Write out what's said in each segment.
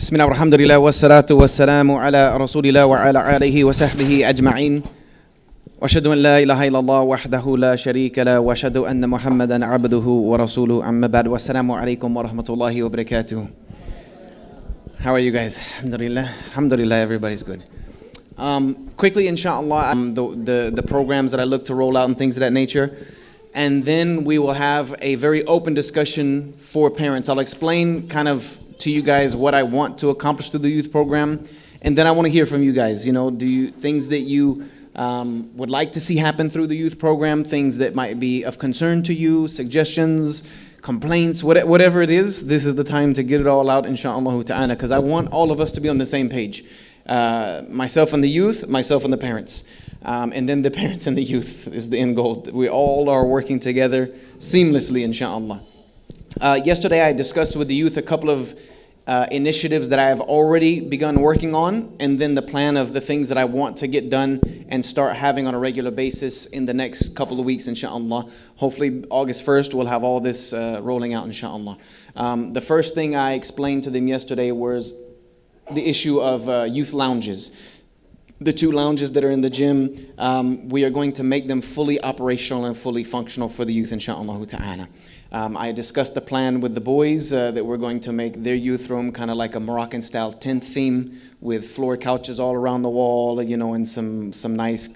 بسم الله والحمد لله والصلاة والسلام على رسول الله وعلى آله وصحبه أجمعين وأشهد أن لا إله إلا الله وحده لا شريك له وأشهد أن محمدا عبده ورسوله أما بعد والسلام عليكم ورحمة الله وبركاته. How are you guys? Alhamdulillah, everybody's good. Quickly, inshallah, the programs that I look to roll out and things of that nature. And then we will have a very open discussion for parents. I'll explain kind of to you guys what I want to accomplish through the youth program. And then I want to hear from you guys. You know, things that you would like to see happen through the youth program, things that might be of concern to you, suggestions, complaints, whatever it is, this is the time to get it all out, inshaAllah ta'ala, because I want all of us to be on the same page. Myself and the youth, myself and the parents. And then the parents and the youth is the end goal. We all are working together seamlessly, inshaAllah. Yesterday I discussed with the youth a couple of initiatives that I have already begun working on, and then the plan of the things that I want to get done and start having on a regular basis in the next couple of weeks, inshaAllah. Hopefully August 1st we'll have all this rolling out, inshaAllah. The first thing I explained to them yesterday was the issue of youth lounges. The 2 lounges that are in the gym, we are going to make them fully operational and fully functional for the youth, inshaAllah ta'ala. I discussed the plan with the boys that we're going to make their youth room kind of like a Moroccan-style tent theme with floor couches all around the wall, you know, and some nice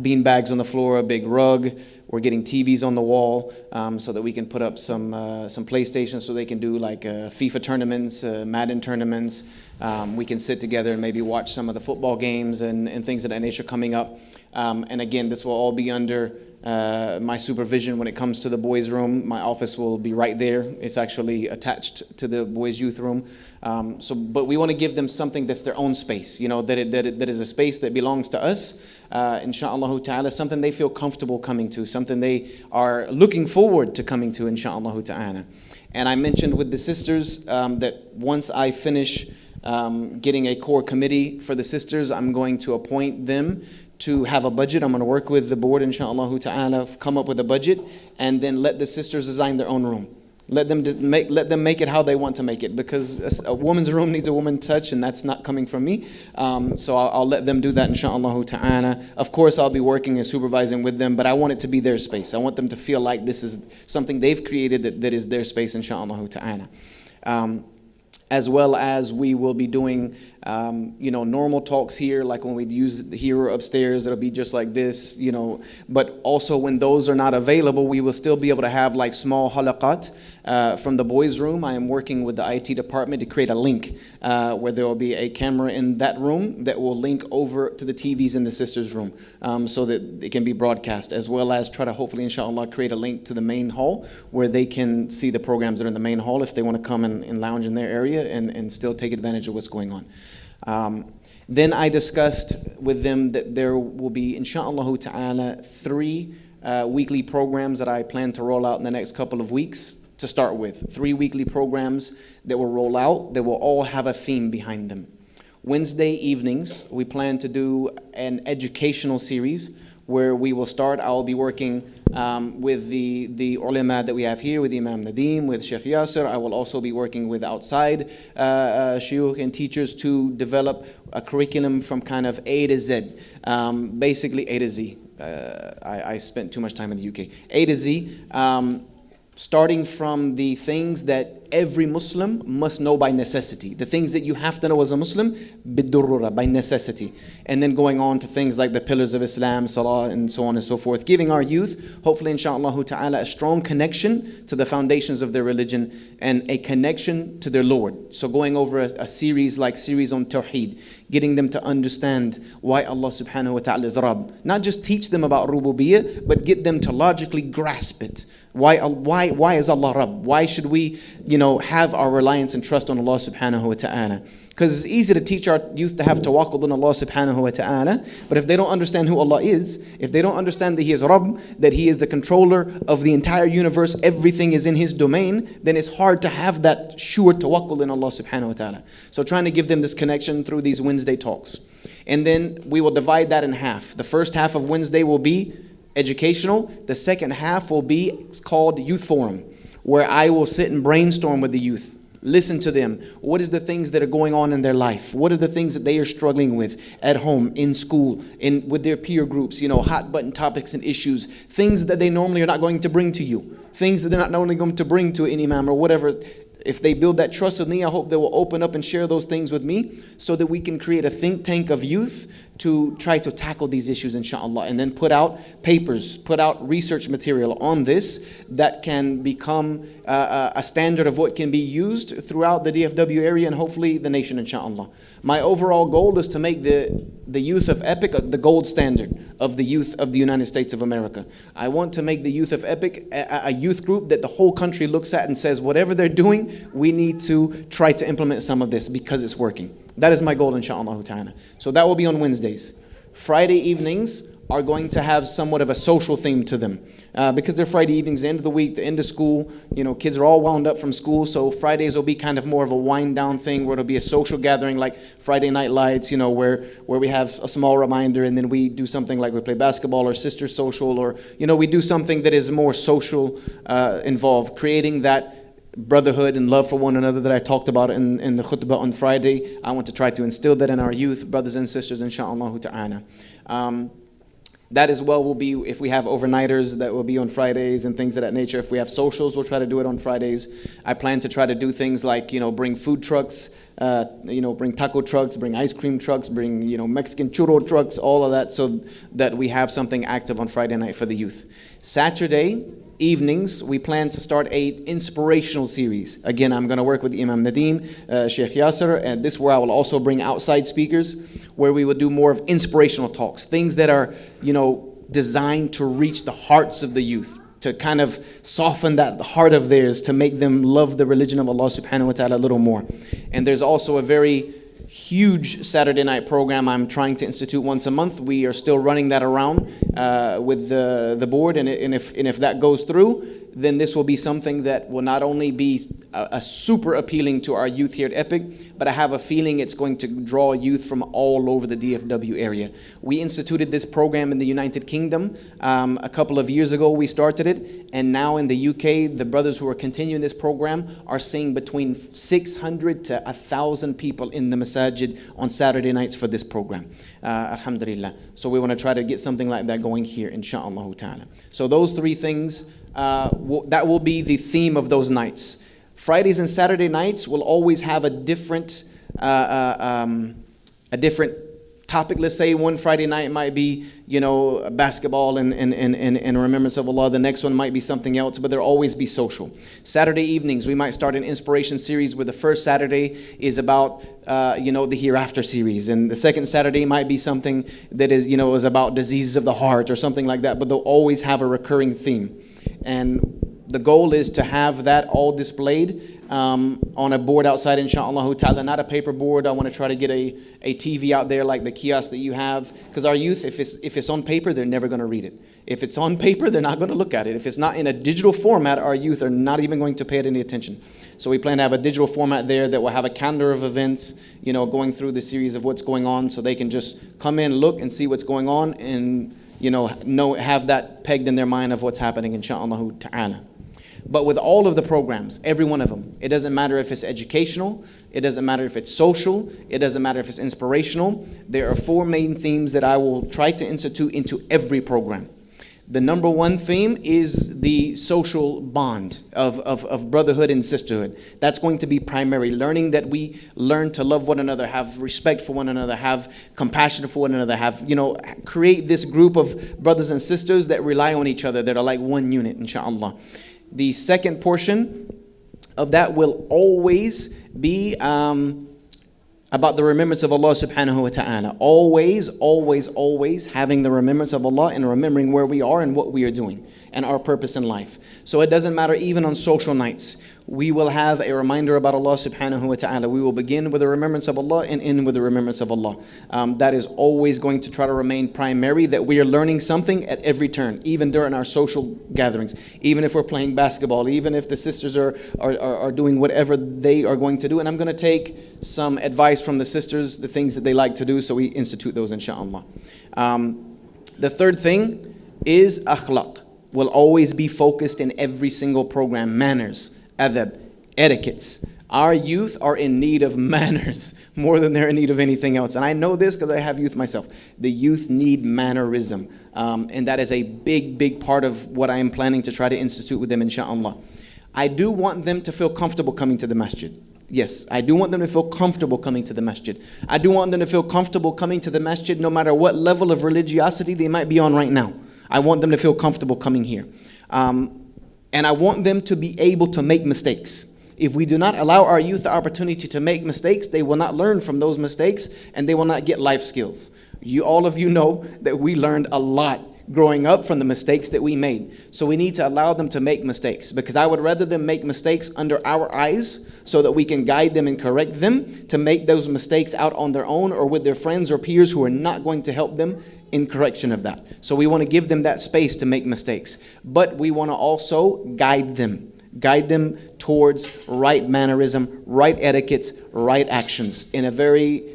bean bags on the floor, a big rug. We're getting TVs on the wall so that we can put up some PlayStation so they can do like FIFA tournaments, Madden tournaments. We can sit together and maybe watch some of the football games and things of that nature coming up. And again, this will all be under my supervision when it comes to the boys' room. My office will be right there. It's actually attached to the boys' youth room. But we want to give them something that's their own space, you know, that is a space that belongs to us, inshaAllah ta'ala, something they feel comfortable coming to, something they are looking forward to coming to, inshaAllah ta'ala. And I mentioned with the sisters that once I finish getting a core committee for the sisters, I'm going to appoint them to have a budget. I'm going to work with the board, inshaAllah ta'ala, come up with a budget, and then let the sisters design their own room. Let them make it how they want to make it, because a woman's room needs a woman's touch, and that's not coming from me. So I'll let them do that, inshaAllah ta'ala. Of course, I'll be working and supervising with them, but I want it to be their space. I want them to feel like this is something they've created that is their space, inshaAllah ta'ala. As well as we will be doing, normal talks here, like when we use the hero upstairs, it'll be just like this, you know. But also when those are not available, we will still be able to have like small halaqat from the boys' room. I am working with the IT department to create a link where there will be a camera in that room that will link over to the TVs in the sisters' room so that it can be broadcast, as well as try to hopefully, inshallah, create a link to the main hall where they can see the programs that are in the main hall if they want to come and lounge in their area and still take advantage of what's going on. Then I discussed with them that there will be, inshaAllah ta'ala, 3 weekly programs that I plan to roll out in the next couple of weeks to start with. 3 weekly programs that will roll out that will all have a theme behind them. Wednesday evenings, we plan to do an educational series where we will start. I'll be working with the ulama that we have here, with Imam Nadim, with Sheikh Yasser. I will also be working with outside shuyukh and teachers to develop a curriculum from kind of A to Z, basically A to Z. I spent too much time in the UK. A to Z, starting from the things that every Muslim must know by necessity. The things that you have to know as a Muslim, bidurura, by necessity. And then going on to things like the pillars of Islam, salah, and so on and so forth. Giving our youth, hopefully, inshaAllah ta'ala, a strong connection to the foundations of their religion and a connection to their Lord. So going over a series on Tawheed, getting them to understand why Allah Subhanahu wa ta'ala is Rabb. Not just teach them about rububiyyah, but get them to logically grasp it. Why is Allah Rabb? Why should we, have our reliance and trust on Allah Subhanahu wa ta'ala? Because it's easy to teach our youth to have tawakkul on Allah Subhanahu wa ta'ala, but if they don't understand who Allah is, if they don't understand that He is Rabb, that He is the controller of the entire universe, everything is in His domain, then it's hard to have that sure tawakkul in Allah Subhanahu wa ta'ala. So trying to give them this connection through these Wednesday talks. And then we will divide that in half. The first half of Wednesday will be educational. The second half will be, it's called Youth Forum, where I will sit and brainstorm with the youth Listen to them. What is the things that are going on in their life? What are the things that they are struggling with at home, in school, with their peer groups, hot button topics and issues, things that they normally are not going to bring to you, things that they're not normally going to bring to an imam or whatever. If they build that trust with me, I hope they will open up and share those things with me so that we can create a think tank of youth to try to tackle these issues, inshallah, and then put out papers, put out research material on this that can become a standard of what can be used throughout the DFW area and hopefully the nation, inshallah. My overall goal is to make the youth of Epic the gold standard of the youth of the United States of America. I want to make the youth of Epic a youth group that the whole country looks at and says, whatever they're doing, we need to try to implement some of this because it's working. That is my goal, inshallah ta'ala. So that will be on Wednesdays. Friday evenings are going to have somewhat of a social theme to them. Because they're Friday evenings, the end of the week, the end of school, kids are all wound up from school, so Fridays will be kind of more of a wind down thing where it'll be a social gathering like Friday Night Lights, where we have a small reminder and then we do something like we play basketball or sister social or, we do something that is more social involved, creating that brotherhood and love for one another that I talked about in the khutbah on Friday. I want to try to instill that in our youth, brothers and sisters, inshaAllah ta'ala. That as well will be, if we have overnighters, that will be on Fridays and things of that nature. If we have socials, we'll try to do it on Fridays. I plan to try to do things like, bring food trucks, bring taco trucks, bring ice cream trucks, bring, Mexican churro trucks, all of that, so that we have something active on Friday night for the youth. Saturday evenings, we plan to start an inspirational series. Again, I'm going to work with Imam Nadeem, Sheikh Yasser, and this is where I will also bring outside speakers, where we will do more of inspirational talks, things that are, designed to reach the hearts of the youth, to kind of soften that heart of theirs, to make them love the religion of Allah subhanahu wa ta'ala a little more. And there's also a very huge Saturday night program I'm trying to institute once a month. We are still running that around with the board, and if that goes through, then this will be something that will not only be a super appealing to our youth here at Epic, but I have a feeling it's going to draw youth from all over the DFW area. We instituted this program in the United Kingdom a couple of years ago. We started it, and now in the UK, the brothers who are continuing this program are seeing between 600 to 1,000 people in the Masjid on Saturday nights for this program. Alhamdulillah. So we want to try to get something like that going here, inshaAllah ta'ala. So those three things, that will be the theme of those nights. Fridays and Saturday nights will always have a different topic. Let's say one Friday night might be, basketball and remembrance of Allah. The next one might be something else, but there'll always be social. Saturday evenings, we might start an inspiration series where the first Saturday is about, the hereafter series. And the second Saturday might be something that is about diseases of the heart or something like that, but they'll always have a recurring theme. And the goal is to have that all displayed on a board outside, inshaAllah ta'ala, not a paper board. I want to try to get a TV out there like the kiosk that you have. Because our youth, if it's on paper, they're never going to read it. If it's on paper, they're not going to look at it. If it's not in a digital format, our youth are not even going to pay it any attention. So we plan to have a digital format there that will have a calendar of events, going through the series of what's going on, so they can just come in, look, and see what's going on, and have that pegged in their mind of what's happening, inshaAllah ta'ala. But with all of the programs, every one of them, it doesn't matter if it's educational, it doesn't matter if it's social, it doesn't matter if it's inspirational. There are four main themes that I will try to institute into every program. The number one theme is the social bond of brotherhood and sisterhood. That's going to be primary. Learning that we learn to love one another, have respect for one another, have compassion for one another, create this group of brothers and sisters that rely on each other, that are like one unit, inshaAllah. The second portion of that will always be about the remembrance of Allah subhanahu wa ta'ala. Always, always, always having the remembrance of Allah and remembering where we are and what we are doing and our purpose in life. So it doesn't matter, even on social nights, we will have a reminder about Allah subhanahu wa ta'ala. We will begin with the remembrance of Allah and end with the remembrance of Allah. That is always going to try to remain primary, that we are learning something at every turn, even during our social gatherings, even if we're playing basketball, even if the sisters are doing whatever they are going to do. And I'm going to take some advice from the sisters, the things that they like to do, so we institute those, inshaAllah. The third thing is akhlaq. Will always be focused in every single program. Manners, adab, etiquettes, Our youth are in need of manners more than they're in need of anything else. And I know this because I have youth myself. The youth need mannerism. And that is a big, big part of what I am planning to try to institute with them, inshallah. I do want them to feel comfortable coming to the masjid. Yes, I do want them to feel comfortable coming to the masjid. I do want them to feel comfortable coming to the masjid no matter what level of religiosity they might be on right now. I want them to feel comfortable coming here. And I want them to be able to make mistakes. If we do not allow our youth the opportunity to make mistakes, they will not learn from those mistakes and they will not get life skills. All of you know that we learned a lot growing up from the mistakes that we made. So we need to allow them to make mistakes, because I would rather them make mistakes under our eyes so that we can guide them and correct them, to make those mistakes out on their own or with their friends or peers who are not going to help them in correction of that. So we want to give them that space to make mistakes, but we want to also guide them towards right mannerism, right etiquettes, right actions in a very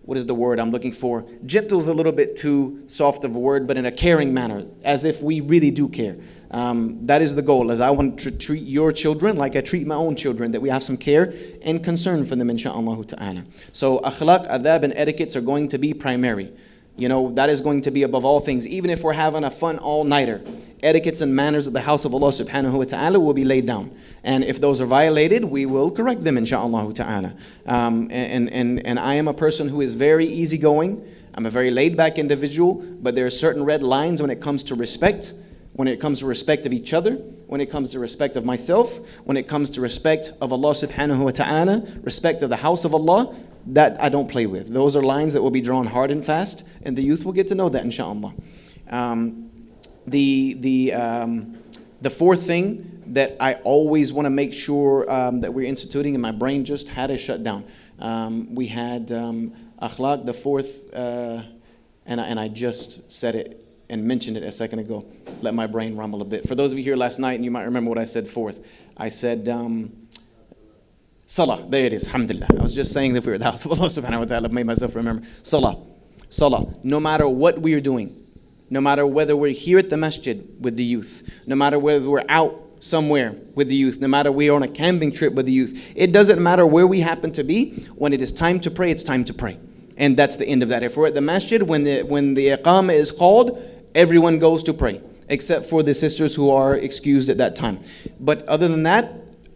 what is the word I'm looking for? Gentle is a little bit too soft of a word, but in a caring manner, as if we really do care. That is the goal, as I want to treat your children like I treat my own children, that we have some care and concern for them, insha'Allah ta'ala. So akhlaq, adab, and etiquettes are going to be primary. That is going to be above all things. Even if we're having a fun all-nighter, etiquettes and manners of the house of Allah subhanahu wa ta'ala will be laid down. And if those are violated, we will correct them, insha'Allah ta'ala. And I am a person who is very easygoing. I'm a very laid-back individual, but there are certain red lines when it comes to respect, when it comes to respect of each other, when it comes to respect of myself, when it comes to respect of Allah subhanahu wa ta'ala, respect of the house of Allah, that I don't play with. Those are lines that will be drawn hard and fast, and the youth will get to know that, inshallah. The fourth thing that I always want to make sure that we're instituting, and my brain just had a shutdown. We had akhlaq, the fourth, and I just said it and mentioned it a second ago. Let my brain rumble a bit. For those of you here last night, and you might remember what I said fourth. I said Salah. There it is. Alhamdulillah. I was just saying that we were at the house of Allah subhanahu wa ta'ala. Made myself remember. Salah. No matter what we are doing, no matter whether we're here at the masjid with the youth, no matter whether we're out somewhere with the youth, no matter we're on a camping trip with the youth, it doesn't matter where we happen to be. When it is time to pray, it's time to pray. And that's the end of that. If we're at the masjid, when the iqamah is called, everyone goes to pray, except for the sisters who are excused at that time. But other than that,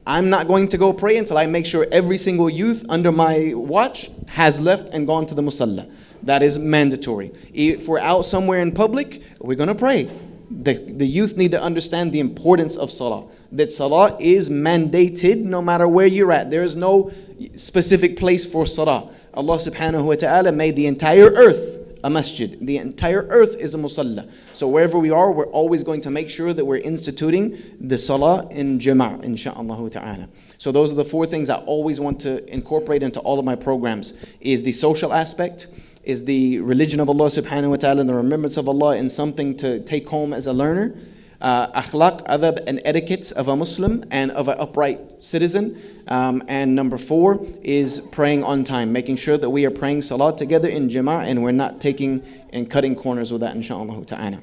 I'm not going to go pray until I make sure every single youth under my watch has left and gone to the musalla. That is mandatory. If we're out somewhere in public, we're going to pray. The youth need to understand the importance of salah. That salah is mandated no matter where you're at. There is no specific place for salah. Allah subhanahu wa ta'ala made the entire earth a masjid. The entire earth is a musalla. So wherever we are, we're always going to make sure that we're instituting the salah in jama', insha'Allah ta'ala. So those are the four things I always want to incorporate into all of my programs, is the social aspect, is the religion of Allah subhanahu wa ta'ala and the remembrance of Allah, and something to take home as a learner. Akhlaq, adab, and etiquettes of a Muslim and of an upright citizen. And number 4 is praying on time, making sure that we are praying salah together in jama'ah and we're not taking and cutting corners with that, inshaAllah ta'ala.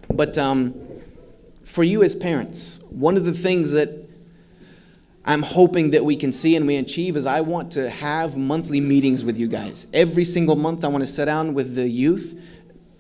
But for you as parents, one of the things that I'm hoping that we can see and we achieve is I want to have monthly meetings with you guys. Every single month I want to sit down with the youth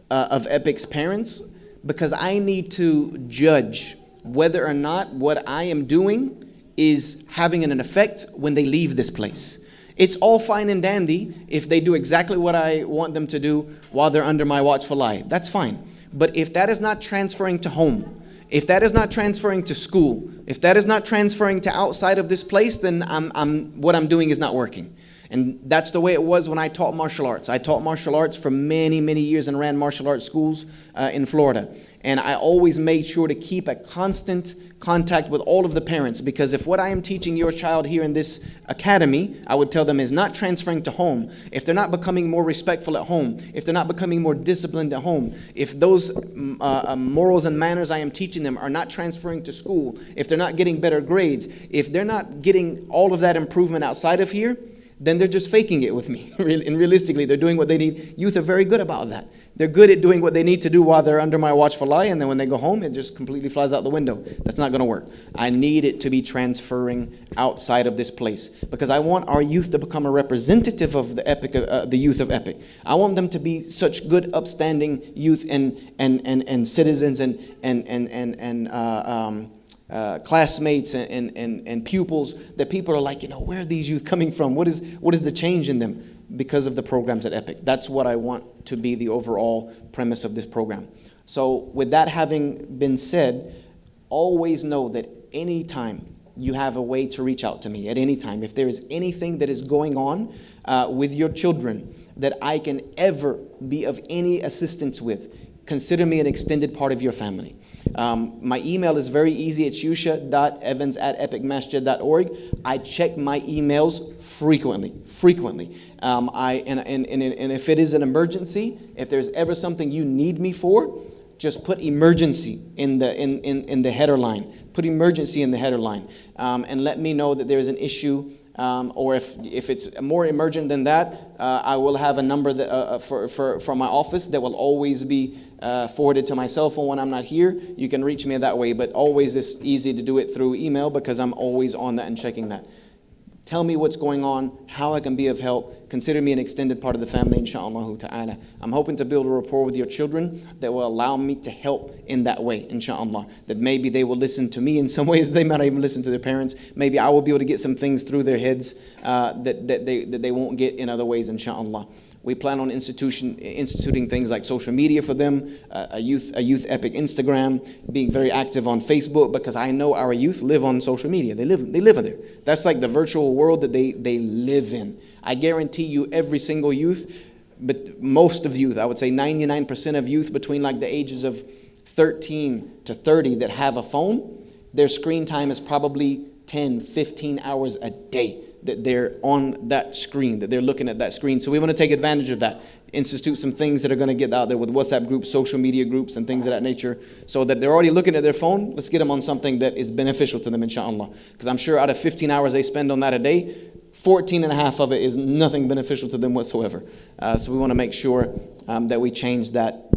of Epic's parents, because I need to judge whether or not what I am doing is having an effect when they leave this place. It's all fine and dandy if they do exactly what I want them to do while they're under my watchful eye. That's fine. But if that is not transferring to home, if that is not transferring to school, if that is not transferring to outside of this place, then what I'm doing is not working. And that's the way it was when I taught martial arts. I taught martial arts for many, many years and ran martial arts schools in Florida. And I always made sure to keep a constant contact with all of the parents, because if what I am teaching your child here in this academy, I would tell them, is not transferring to home, if they're not becoming more respectful at home, if they're not becoming more disciplined at home, if those morals and manners I am teaching them are not transferring to school, if they're not getting better grades, if they're not getting all of that improvement outside of here, then they're just faking it with me. And realistically, they're doing what they need. Youth are very good about that. They're good at doing what they need to do while they're under my watchful eye, and then when they go home, it just completely flies out the window. That's not going to work. I need it to be transferring outside of this place, because I want our youth to become a representative of the epic, the youth of Epic. I want them to be such good, upstanding youth and citizens and classmates and pupils, that people are like, where are these youth coming from? What is the change in them? Because of the programs at Epic. That's what I want to be the overall premise of this program. So with that having been said, always know that anytime you have a way to reach out to me, at any time, if there is anything that is going on with your children that I can ever be of any assistance with, consider me an extended part of your family. My email is very easy. It's yusha.evans@epicmasjid.org. I check my emails frequently. And if it is an emergency, if there's ever something you need me for, just put emergency in the header line. Put emergency in the header line, and let me know that there is an issue. Or if it's more emergent than that, I will have a number that, for my office that will always be forwarded to my cell phone when I'm not here. You can reach me that way, but always it's easy to do it through email because I'm always on that and checking that. Tell me what's going on, how I can be of help. Consider me an extended part of the family, inshaAllah ta'ala. I'm hoping to build a rapport with your children that will allow me to help in that way, inshaAllah. That maybe they will listen to me in some ways. They might not even listen to their parents. Maybe I will be able to get some things through their heads that they won't get in other ways, inshaAllah. We plan on instituting things like social media for them, a youth Epic Instagram, being very active on Facebook, because I know our youth live on social media. They live there. That's like the virtual world that they live in. I guarantee you every single youth, but most of youth, I would say 99% of youth between like the ages of 13 to 30 that have a phone, their screen time is probably 10, 15 hours a day. That they're on that screen, that they're looking at that screen. So we want to take advantage of that, institute some things that are going to get out there with WhatsApp groups, social media groups, and things of that nature, so that they're already looking at their phone. Let's get them on something that is beneficial to them, inshaAllah. Because I'm sure out of 15 hours they spend on that a day, 14 and a half of it is nothing beneficial to them whatsoever. So we want to make sure that we change that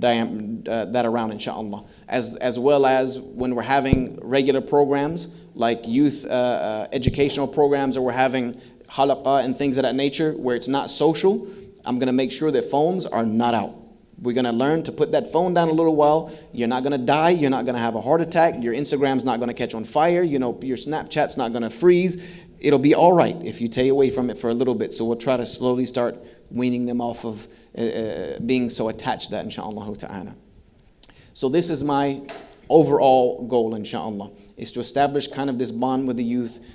around, inshaAllah. As well as when we're having regular programs, like youth educational programs, or we're having halaqah and things of that nature where it's not social, I'm going to make sure that phones are not out. We're going to learn to put that phone down a little while. You're not going to die. You're not going to have a heart attack. Your Instagram's not going to catch on fire. Your Snapchat's not going to freeze. It'll be all right if you stay away from it for a little bit. So we'll try to slowly start weaning them off of being so attached to that, inshaAllah ta'ala. So this is my overall goal, inshaAllah, is to establish kind of this bond with the youth,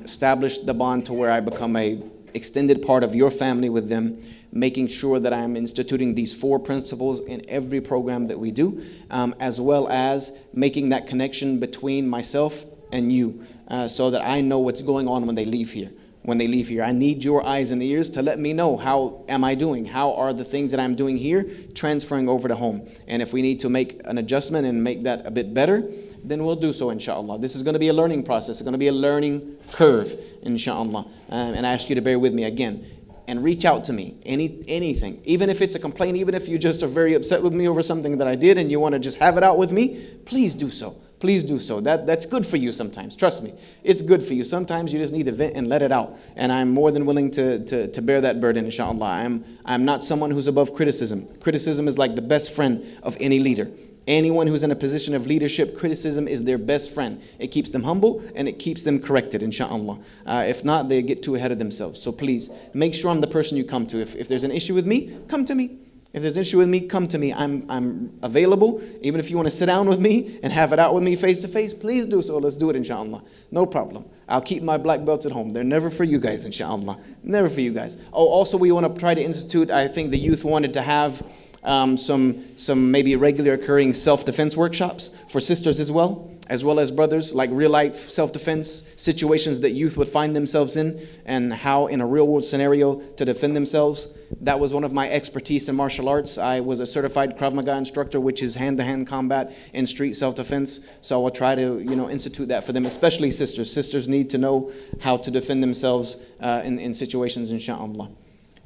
establish the bond to where I become a extended part of your family with them, making sure that I'm instituting these 4 principles in every program that we do, as well as making that connection between myself and you, so that I know what's going on when they leave here. I need your eyes and ears to let me know, how am I doing? How are the things that I'm doing here transferring over to home? And if we need to make an adjustment and make that a bit better, then we'll do so, inshaAllah. This is going to be a learning process. It's going to be a learning curve, inshaAllah. And I ask you to bear with me again. And reach out to me, anything. Even if it's a complaint, even if you just are very upset with me over something that I did and you want to just have it out with me, please do so. Please do so. That's good for you sometimes. Trust me. It's good for you. Sometimes you just need to vent and let it out. And I'm more than willing to bear that burden, inshaAllah. I'm not someone who's above criticism. Criticism is like the best friend of any leader. Anyone who's in a position of leadership, criticism is their best friend. It keeps them humble and it keeps them corrected, inshaAllah. If not, they get too ahead of themselves. So please, make sure I'm the person you come to. If there's an issue with me, come to me. If there's an issue with me, come to me. I'm available. Even if you want to sit down with me and have it out with me face to face, please do so. Let's do it, inshaAllah. No problem. I'll keep my black belts at home. They're never for you guys, inshaAllah. Never for you guys. Oh, also we want to try to institute, I think the youth wanted to have some maybe regular occurring self-defense workshops for sisters as well. as well as brothers, like real life self-defense situations that youth would find themselves in, and how in a real world scenario to defend themselves. That was one of my expertise in martial arts. I was a certified Krav Maga instructor, which is hand-to-hand combat and street self-defense. So I will try to, institute that for them, especially sisters. Sisters need to know how to defend themselves in situations, inshallah.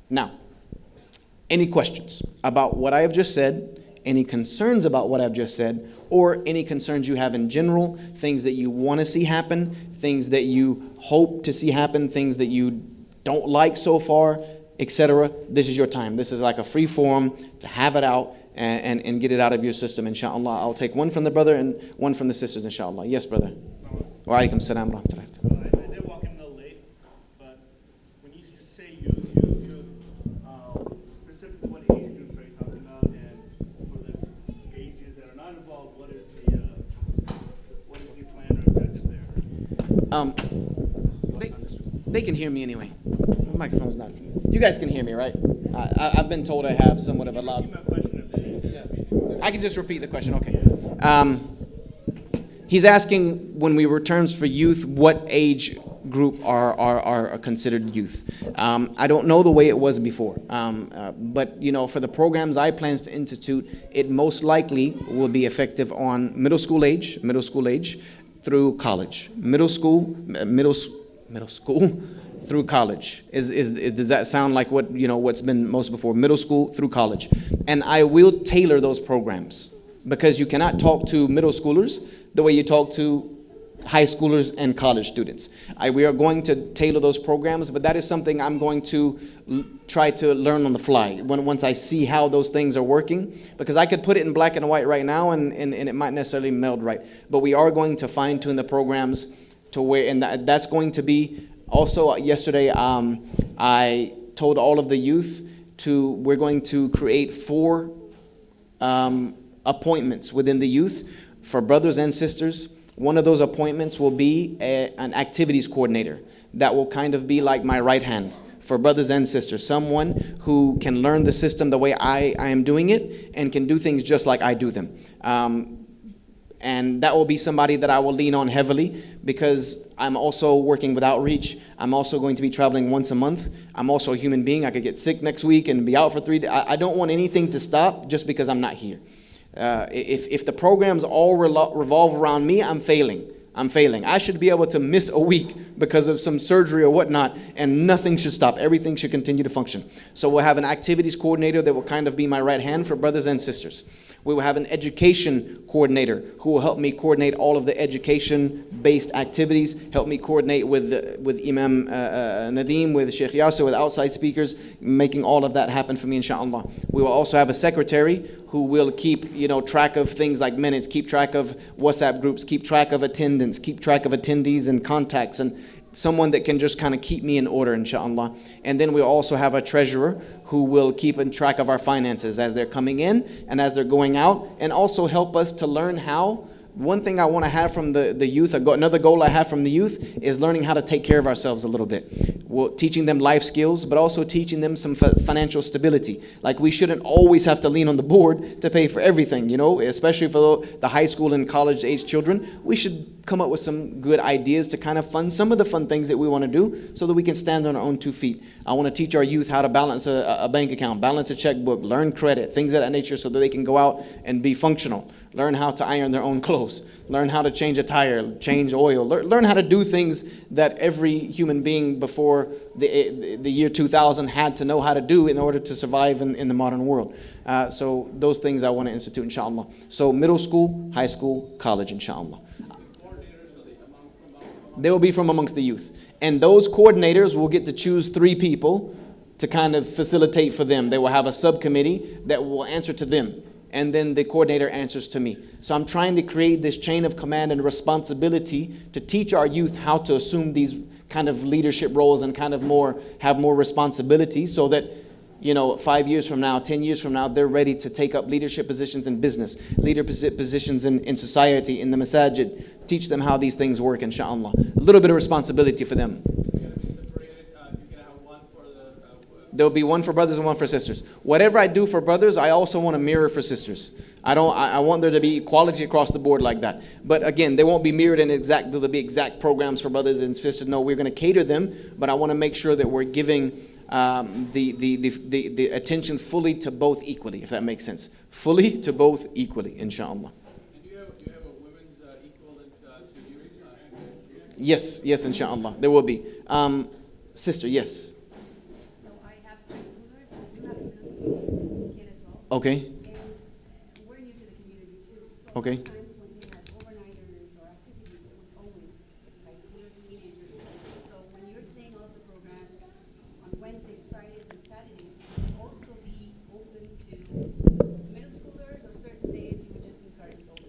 Now, any questions about what I have just said? Any concerns about what I've just said, or any concerns you have in general, things that you want to see happen, things that you hope to see happen, things that you don't like so far, etc. This is your time. This is like a free forum to have it out and get it out of your system, inshallah. I'll take one from the brother and one from the sisters, inshallah. Yes, brother. Wa alaikum salam wa rahmatullah. I did walk in a little late, but when you say you specifically what age groups are you talking about, and for the ages that are not involved, what is the plan or objective there? They can hear me anyway. My microphone's not. You guys can hear me, right? I've been told I have somewhat of a loud. I can just repeat the question. Okay. He's asking, when we return for youth, what age group are considered youth? I don't know the way it was before, but for the programs I plan to institute, it most likely will be effective on middle school age through college. Middle school through college. Does that sound like what's been most before? Middle school through college. And I will tailor those programs, because you cannot talk to middle schoolers the way you talk to high schoolers and college students. We are going to tailor those programs, but that is something I'm going to try to learn on the fly once I see how those things are working, because I could put it in black and white right now and it might necessarily meld right. But we are going to fine tune the programs to where, and that's going to be also yesterday. I told all of the youth we're going to create 4 appointments within the youth for brothers and sisters. One of those appointments will be an activities coordinator that will kind of be like my right hand for brothers and sisters, someone who can learn the system the way I am doing it and can do things just like I do them. And that will be somebody that I will lean on heavily, because I'm also working with outreach. I'm also going to be traveling once a month. I'm also a human being. I could get sick next week and be out for 3 days. I don't want anything to stop just because I'm not here. If the programs all revolve around me, I'm failing. I should be able to miss a week because of some surgery or whatnot, and nothing should stop. Everything should continue to function. So we'll have an activities coordinator that will kind of be my right hand for brothers and sisters. We will have an education coordinator who will help me coordinate all of the education-based activities, help me coordinate with Imam Nadeem, with Sheikh Yasser, with outside speakers, making all of that happen for me, inshallah. We will also have a secretary who will keep track of things like minutes, keep track of WhatsApp groups, keep track of attendance, keep track of attendees and contacts, and someone that can just kind of keep me in order, inshallah. And then we'll also have a treasurer who will keep in track of our finances as they're coming in and as they're going out, and also help us to learn how. One thing I want to have from the youth, another goal I have from the youth, is learning how to take care of ourselves a little bit. Teaching them life skills, but also teaching them some financial stability. Like, we shouldn't always have to lean on the board to pay for everything, especially for the high school and college age children. We should come up with some good ideas to kind of fund some of the fun things that we want to do, so that we can stand on our own 2 feet. I want to teach our youth how to balance a bank account, balance a checkbook, learn credit, things of that nature, so that they can go out and be functional. Learn how to iron their own clothes. Learn how to change a tire, change oil. Learn how to do things that every human being before the year 2000 had to know how to do in order to survive in the modern world. So those things I want to institute, inshallah. So middle school, high school, college, inshallah. They will be from amongst the youth. And those coordinators will get to choose 3 people to kind of facilitate for them. They will have a subcommittee that will answer to them, and then the coordinator answers to me. So I'm trying to create this chain of command and responsibility to teach our youth how to assume these kind of leadership roles and kind of have more responsibility, so that 5 years from now, 10 years from now, they're ready to take up leadership positions in business, positions in society, in the Masjid. Teach them how these things work, inshallah. A little bit of responsibility for them. There'll be one for brothers and one for sisters. Whatever I do for brothers, I also want to mirror for sisters. I want there to be equality across the board like that. But again, they won't be mirrored in exact, there'll be exact programs for brothers and sisters. No, we're going to cater them, but I want to make sure that we're giving the attention fully to both equally, if that makes sense. Fully to both equally, inshallah. And do you have a women's equivalent to yours? Yes, inshallah. There will be. Sister, yes. So I have high schoolers, and I do have a middle school kid as well. Okay. And we're new to the community too. So Okay. sometimes when we had overnighters or activities, it was always high schoolers, teenagers. So when you're saying all of the programs on Wednesdays, Fridays, and Saturdays, would it also be open to middle schoolers, or certain days you would just encourage the older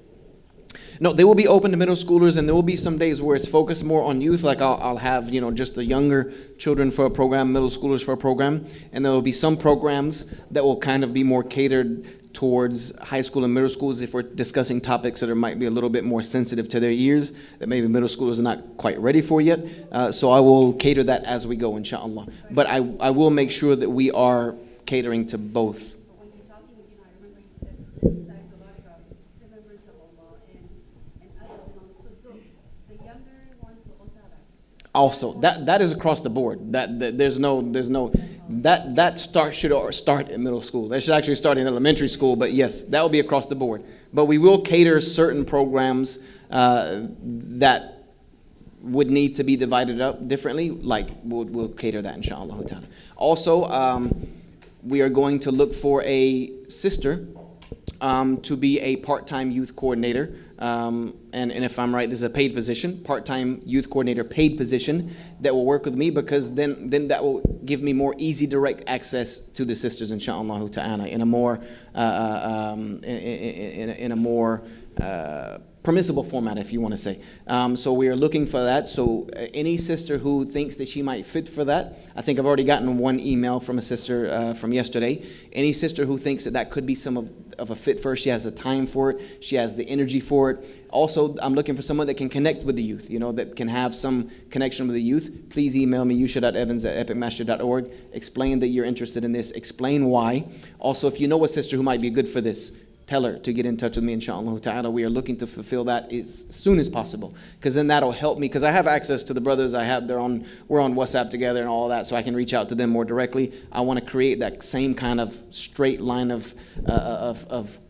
kids? No, they will be open to middle schoolers, and there will be some days where it's focused more on youth. Like I'll have, just the younger children for a program, middle schoolers for a program, and there will be some programs that will kind of be more catered towards high school and middle schools if we're discussing topics that might be a little bit more sensitive to their ears, that maybe middle schoolers are not quite ready for yet. So I will cater that as we go, inshallah. But I will make sure that we are catering to both. But when you're talking, I remember you said emphasize a lot about remembrance of Allah and adab and all. So the younger ones will also have access to it. Also, that is across the board. That there's no that should start in middle school. That should actually start in elementary school. But yes, that will be across the board. But we will cater certain programs that would need to be divided up differently. Like we'll cater that, inshallah ta'ala. Also, we are going to look for a sister to be a part-time youth coordinator. And if I'm right, this is a paid position, part-time youth coordinator paid position that will work with me, because then that will give me more easy direct access to the sisters, inshallah ta'ala, in a more in a more permissible format, if you want to say. So we are looking for that. So any sister who thinks that she might fit for that, I think I've already gotten one email from a sister from yesterday. Any sister who thinks that could be some of a fit for her, she has the time for it, she has the energy for it. Also, I'm looking for someone that can connect with the youth, that can have some connection with the youth. Please email me, yusha.evans@epicmasjid.org. Explain that you're interested in this. Explain why. Also, if you know a sister who might be good for this, tell her to get in touch with me, inshallah ta'ala. We are looking to fulfill that as soon as possible, because then that'll help me, because I have access to the brothers. We're on WhatsApp together and all that, so I can reach out to them more directly. I want to create that same kind of straight line of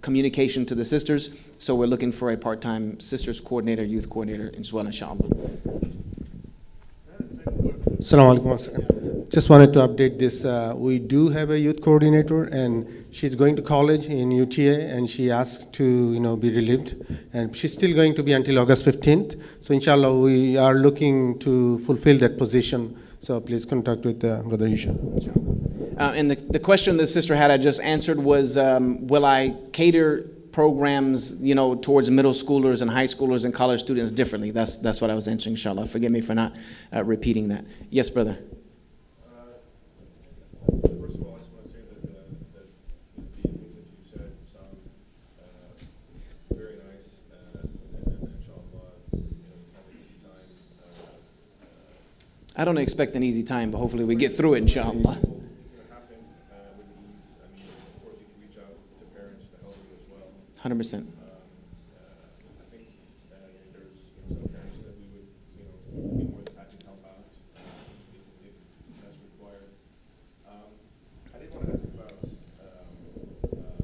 communication to the sisters. So we're looking for a part-time sisters coordinator, youth coordinator as well, inshallah. Assalamu alaikum once again. Just wanted to update this. We do have a youth coordinator, and she's going to college in UTA, and she asked to be relieved, and she's still going to be until August 15th. So inshallah, we are looking to fulfill that position. So please contact with Brother Yusha. And the question the sister had I just answered was, will I cater programs, towards middle schoolers and high schoolers and college students differently? That's what I was answering, inshallah. Forgive me for not repeating that. Yes, brother. First of all, I just want to say that the things that you said sound very nice, and inshallah, it's not an easy time. I don't expect an easy time, but hopefully we get through it, inshallah. Happen with ease. I mean, of course, you can reach out to parents to help you as well. 100%. I think there's some parents that we would be more than happy to help out if that's required. I did want to ask about setting up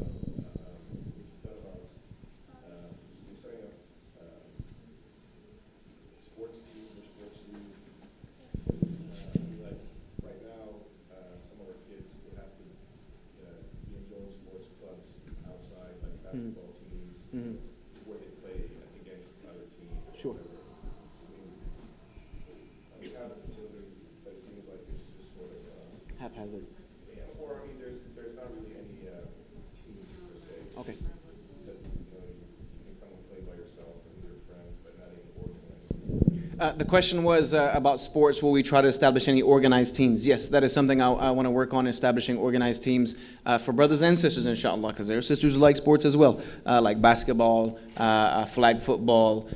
sports teams or sports leagues. Like right now, some of our kids would have to be in joint sports clubs outside, like basketball teams, where they play against other teams. Sure. We have the facilities, but it seems like it's just sort of Haphazard. or there's not really any teams per se. It's Okay. just that you can come and play by yourself or with your friends, but not any organized. The question was about sports. Will we try to establish any organized teams? Yes, that is something I want to work on, establishing organized teams for brothers and sisters, inshallah, because there are sisters who like sports as well, like basketball, flag football,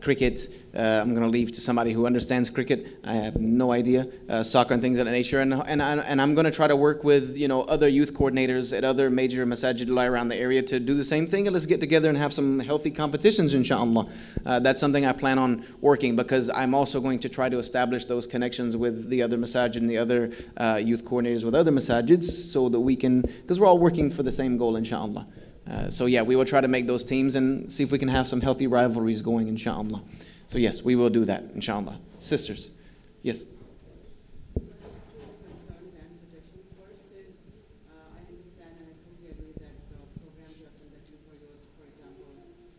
cricket, I'm going to leave to somebody who understands cricket. I have no idea, soccer and things of that nature. And I'm going to try to work with, other youth coordinators at other major masajid around the area to do the same thing. And let's get together and have some healthy competitions, inshallah. That's something I plan on working, because I'm also going to try to establish those connections with the other masajid and the other youth coordinators with other masajids, so that we can, because we're all working for the same goal, inshallah. So yeah, we will try to make those teams and see if we can have some healthy rivalries going, inshallah. So yes, we will do that, inshallah. Sisters, yes. Concerns and suggestions. First is, I understand and I totally agree that the programs you are conducting for youth, for example,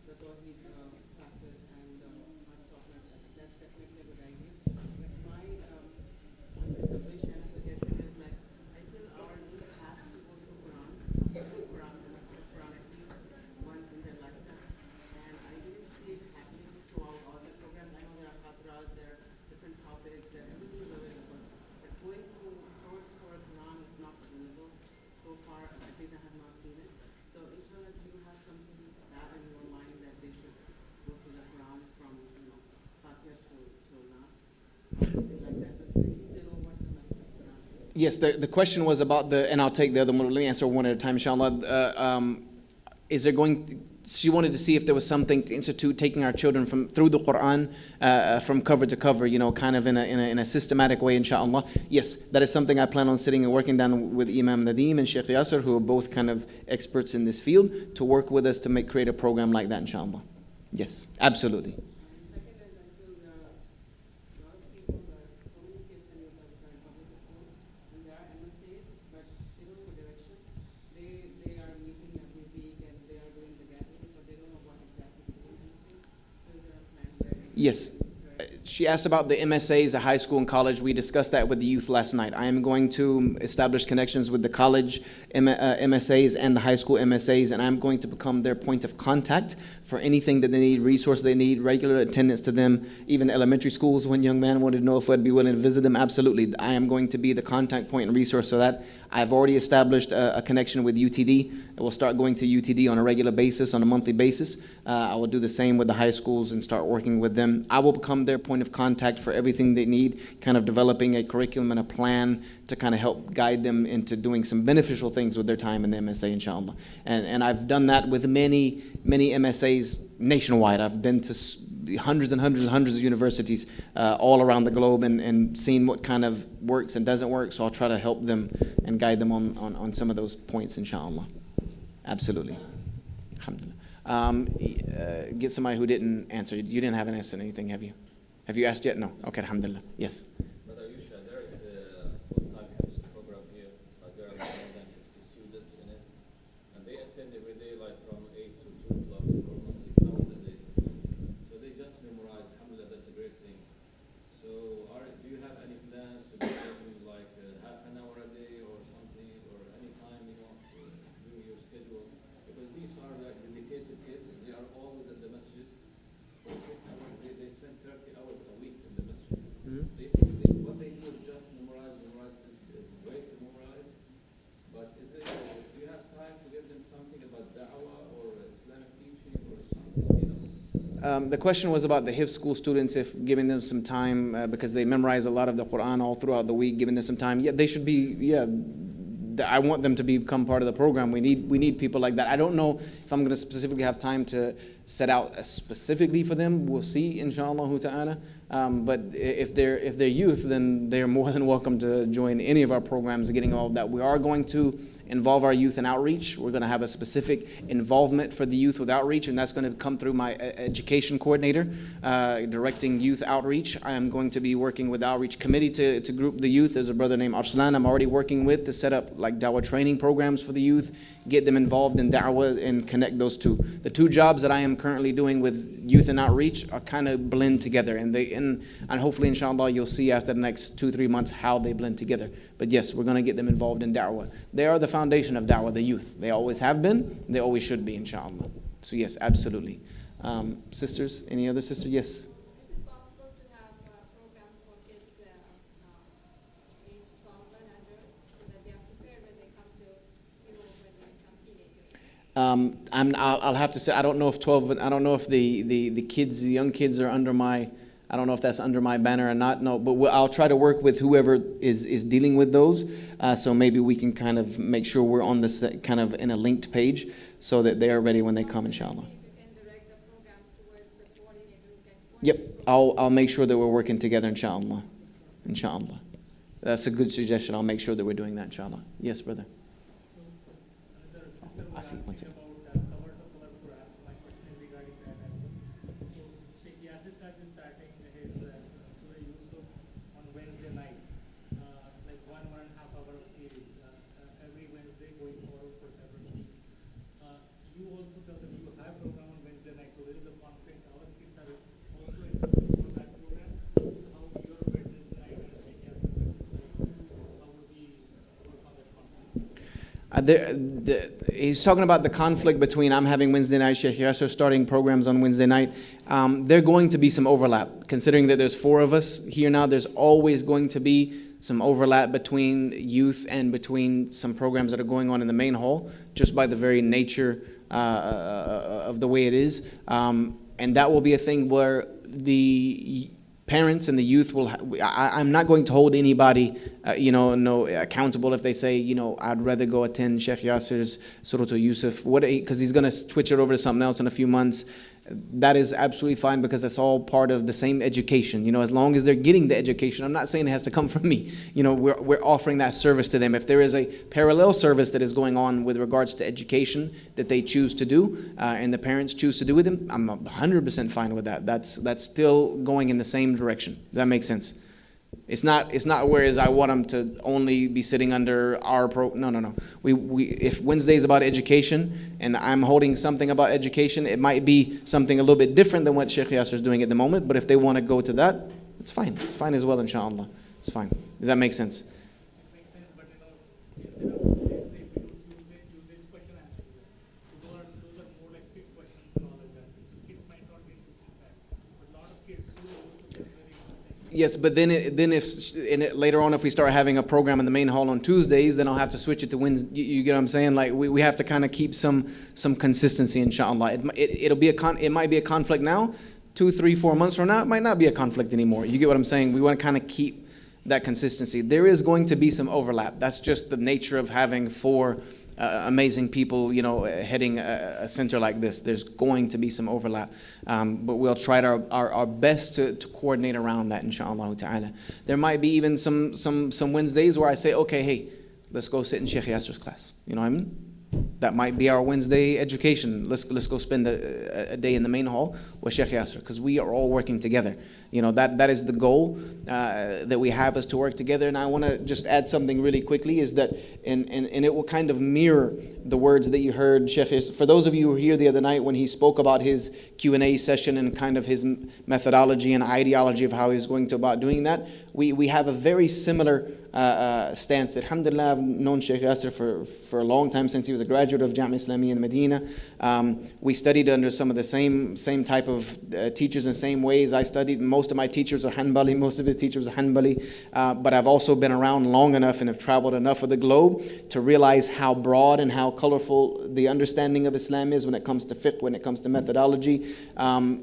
the Tawheed classes and art software, that's definitely a good idea. But my wish and suggestion is, like, I feel our youth have to go to Quran at least once in their lifetime. And I didn't see it happening throughout all the programs. I know there are khadras, there are different topics, everything is available. But going through course for Quran is not available so far. At least I have not seen it. So inshallah, do you have something that in your mind that they should go to the Quran from Fatiha to Nas? Something like that. Just at least they know what the message of Quran is. Yes, the question was about and I'll take the other one. Let me answer one at a time, inshallah. Is there she wanted to see if there was something to institute taking our children through the Quran from cover to cover, kind of in a systematic way, inshallah. Yes, that is something I plan on sitting and working down with Imam Nadeem and Sheikh Yasser, who are both kind of experts in this field, to work with us to create a program like that, inshallah. Yes, absolutely. Second is, I feel there are a lot of people, so many kids in the public school, and there are MSAs, but they don't know direction. They are meeting every week and they are doing the gathering, but they don't know what exactly to do anything. So is there a plan where Yes. She asked about the MSAs, the high school and college. We discussed that with the youth last night. I am going to establish connections with the college MSAs and the high school MSAs, and I'm going to become their point of contact for anything that they need, resources they need, regular attendance to them. Even elementary schools, one young man wanted to know if I'd be willing to visit them. Absolutely. I am going to be the contact point and resource for that. I've already established a connection with UTD. I will start going to UTD on a regular basis, on a monthly basis. I will do the same with the high schools and start working with them. I will become their point of contact for everything they need, kind of developing a curriculum and a plan to kind of help guide them into doing some beneficial things with their time in the MSA, inshallah. And I've done that with many MSAs nationwide. I've been to hundreds and hundreds and hundreds of universities all around the globe and seen what kind of works and doesn't work, so I'll try to help them and guide them on some of those points, inshallah. Absolutely. Alhamdulillah. Get somebody who didn't answer. You didn't have an answer to anything, have you? Have you asked yet? No. Okay, alhamdulillah. Yes. Brother Yusha, there is a full-time Hifz program here. There are more than 50 students in it. And they attend every day, like from 8 to 2 o'clock, for almost 6 hours a day. So they just memorize. Alhamdulillah, that's a great thing. So do you have any plans to go to like half an hour a day or something, or any time, do your schedule? Because these are like dedicated kids. They are always at the masjid. For 6 hours, they spend 30 hours a week in the masjid. What they do is just memorize. It's great to memorize. But do you have time to give them something about da'wah or Islamic teaching or something, The question was about the Hifz school students, if giving them some time, because they memorize a lot of the Quran all throughout the week, giving them some time. Yeah, they should be, I want them to become part of the program. We need people like that. I don't know if I'm going to specifically have time to set out specifically for them. We'll see, inshallah ta'ala. But if they're youth, then they're more than welcome to join any of our programs, getting all of that. We are going to involve our youth in outreach. We're going to have a specific involvement for the youth with outreach, and that's going to come through my education coordinator, directing youth outreach. I am going to be working with the outreach committee to group the youth. There's a brother named Arslan I'm already working with to set up like da'wah training programs for the youth, get them involved in da'wah and connect those two. The two jobs that I am currently doing with youth and outreach are kind of blend together, and hopefully, inshallah, you'll see after the next 2-3 months how they blend together. But yes, we're going to get them involved in da'wah. They are the foundation of da'wah, the youth. They always have been. They always should be, inshallah. So yes, absolutely. Sisters, any other sister? Yes. Is it possible to have programs for kids age 12 and under, so that they are prepared when they come to, when they become teenagers? I'll have to say I don't know if 12. I don't know if the kids, the young kids, are under my I don't know if that's under my banner or not. No, but I'll try to work with whoever is dealing with those. So maybe we can kind of make sure we're on this kind of in a linked page so that they are ready when they come, inshallah. Yep, I'll make sure that we're working together, inshallah. Inshallah. That's a good suggestion. I'll make sure that we're doing that, inshallah. Yes, brother. I see. One second. Cover the color programs. My question is regarding that. So Sheikh Yasir is starting his Surah Yusuf on Wednesday night, like 1.5 hour of series every Wednesday going forward for several weeks. You also tell that you have program on Wednesday night, so there is a conflict. Our kids are also interested for that program. So how your Wednesday night and Sheikh Yasir, how would we work on that conflict? He's talking about the conflict between I'm having Wednesday night, Sheikh Yasser starting programs on Wednesday night. There's going to be some overlap. Considering that there's 4 of us here now, there's always going to be some overlap between youth and between some programs that are going on in the main hall, just by the very nature of the way it is. And that will be a thing where the parents and the youth will. I'm not going to hold anybody, accountable if they say, I'd rather go attend Sheikh Yasser's Surah Yusuf, because he's going to switch it over to something else in a few months. That is absolutely fine because that's all part of the same education. As long as they're getting the education, I'm not saying it has to come from me. We're offering that service to them. If there is a parallel service that is going on with regards to education that they choose to do, and the parents choose to do with them, I'm 100% fine with that. That's still going in the same direction. Does that make sense? It's not whereas I want them to only be sitting under our No. We if Wednesday is about education and I'm holding something about education, it might be something a little bit different than what Sheikh Yasser is doing at the moment. But if they want to go to that, it's fine. It's fine as well, inshallah. It's fine. Does that make sense? It makes sense, but instead of Wednesday, we do Tuesday's question answers. So those are more like quick questions and all of that. So kids might not be able to keep that. But a lot of kids do also get very interesting. Yes, but then later on, if we start having a program in the main hall on Tuesdays, then I'll have to switch it to Wednesday. You get what I'm saying? Like we have to kind of keep some consistency, inshallah. It might be a conflict now. 2, 3, 4 months from now, it might not be a conflict anymore. You get what I'm saying? We want to kind of keep that consistency. There is going to be some overlap. That's just the nature of having 4 amazing people, heading a center like this. There's going to be some overlap, but we'll try our best to coordinate around that, inshallah ta'ala. There might be even some Wednesdays where I say, okay, hey, let's go sit in Sheikh Yasser's class. You know what I mean? That might be our Wednesday education. Let's go spend a day in the main hall with Sheikh Yasser, because we are all working together. That is the goal that we have, is to work together. And I want to just add something really quickly, is that, and it will kind of mirror the words that you heard Sheikh Yasser. For those of you who were here the other night when he spoke about his Q&A session and kind of his methodology and ideology of how he's going to about doing that, we have a very similar stance. Alhamdulillah, I've known Sheikh Yasser for a long time, since he was a graduate of Jamia Islamiyya in Medina. We studied under some of the same type of teachers in the same ways. I studied, most of my teachers are Hanbali, most of his teachers are Hanbali, but I've also been around long enough and have traveled enough of the globe to realize how broad and how colorful the understanding of Islam is when it comes to fiqh, when it comes to methodology.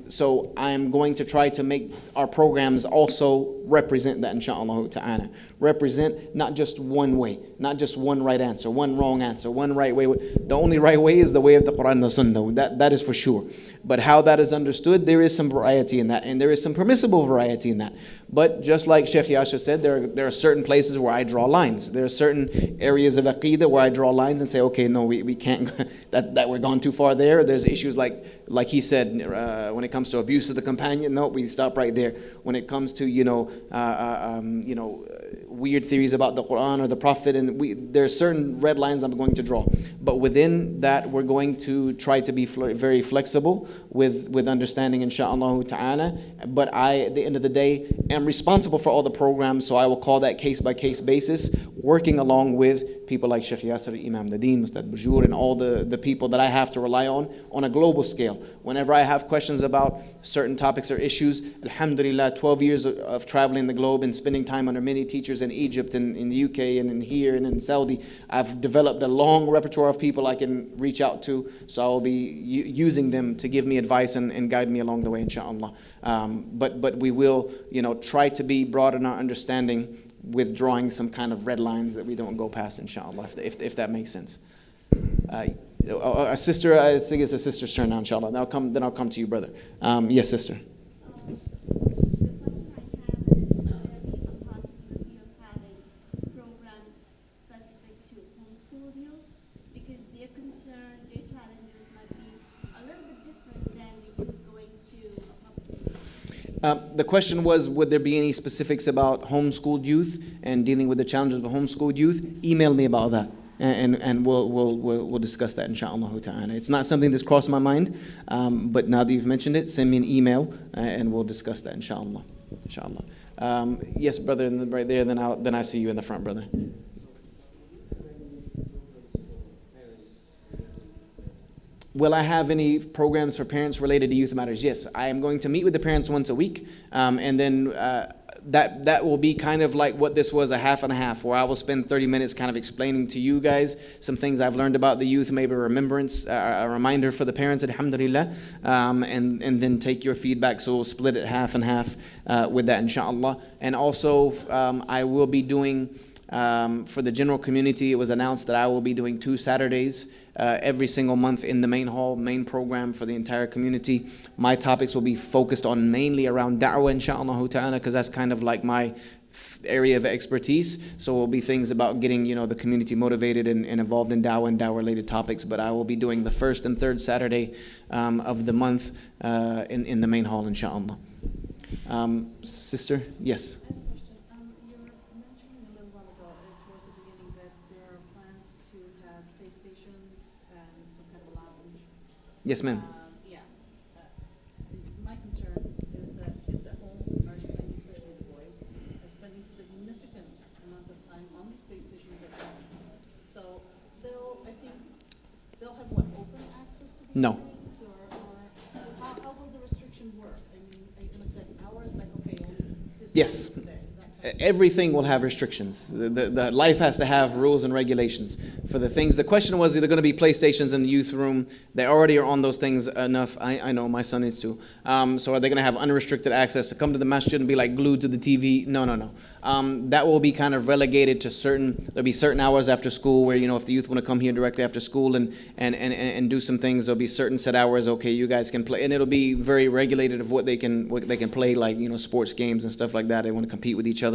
So I'm going to try to make our programs also represent that, inshaAllah ta'ala. Represent not just one way, not just one right answer, one wrong answer, one right way. The only right way is the way of the Quran and the Sunnah. That is for sure. But how that is understood, there is some variety in that, and there is some permissible variety in that. But just like Sheikh Yasha said, there are certain places where I draw lines. There are certain areas of aqeedah where I draw lines and say, okay, no, we can't, that we're gone too far there. There's issues like he said, when it comes to abuse of the companion, no, we stop right there. When it comes to, weird theories about the Quran or the Prophet, and there are certain red lines I'm going to draw. But within that, we're going to try to be very flexible with understanding, inshaAllah ta'ala. But at the end of the day, am responsible for all the programs, so I will call that case-by-case basis, working along with people like Sheikh Yasser, Imam Nadeen, Mustad Bujur, and all the people that I have to rely on a global scale. Whenever I have questions about certain topics or issues, alhamdulillah, 12 years of traveling the globe and spending time under many teachers in Egypt and in the UK and in here and in Saudi, I've developed a long repertoire of people I can reach out to, so I will be using them to give me advice and guide me along the way, inshallah. But we will, try to be broad in our understanding, withdrawing some kind of red lines that we don't go past, inshallah, if that makes sense. A sister, I think it's a sister's turn now, inshallah. Then I'll come to you, brother. Yes, sister. The question I have is the possibility of having programs specific to homeschool youth, because their concern, their challenges might be a little bit different than the youth going to a public school. The question was, would there be any specifics about homeschooled youth and dealing with the challenges of homeschooled youth? Email me about that, and we'll discuss that, inshallah ta'ala. It's not something that's crossed my mind, but now that you've mentioned it, send me an email, and we'll discuss that, inshallah. Yes, brother, right there. Then I see you in the front, brother. Will I have any programs for parents related to Youth Matters? Yes, I am going to meet with the parents once a week, and then that will be kind of like what this was, a half and a half, where I will spend 30 minutes kind of explaining to you guys some things I've learned about the youth, maybe a reminder for the parents, alhamdulillah, and then take your feedback. So we'll split it half and half with that, inshallah. And also, I will be doing, for the general community, it was announced that I will be doing 2 Saturdays every single month in the main hall, main program for the entire community. My topics will be focused on mainly around da'wah, inshallah ta'ala, because that's kind of like my area of expertise. So it will be things about getting, the community motivated and involved in da'wah and da'wah-related topics. But I will be doing the first and third Saturday of the month in the main hall, inshallah. Sister, yes. I have a question. You were mentioning a little while ago, towards the beginning, that there are plans to have PlayStations and some kind of a lounge. Yes, ma'am. Yeah. My concern is that kids at home are spending, especially the boys, are spending significant amount of time on these PlayStations at home. So I think they'll have open access to these No. things, or how will the restriction work? I mean, are you going to set hours like, okay, this Yes. today, that kind of Everything will have restrictions. The life has to have rules and regulations for the things. The question was, are there going to be PlayStations in the youth room? They already are on those things enough. I know, my son is too. So are they going to have unrestricted access to come to the masjid and be like glued to the TV? No. That will be kind of relegated to there'll be certain hours after school where, if the youth want to come here directly after school and do some things, there'll be certain set hours, okay, you guys can play. And it'll be very regulated of what they can play, like, sports games and stuff like that. They want to compete with each other.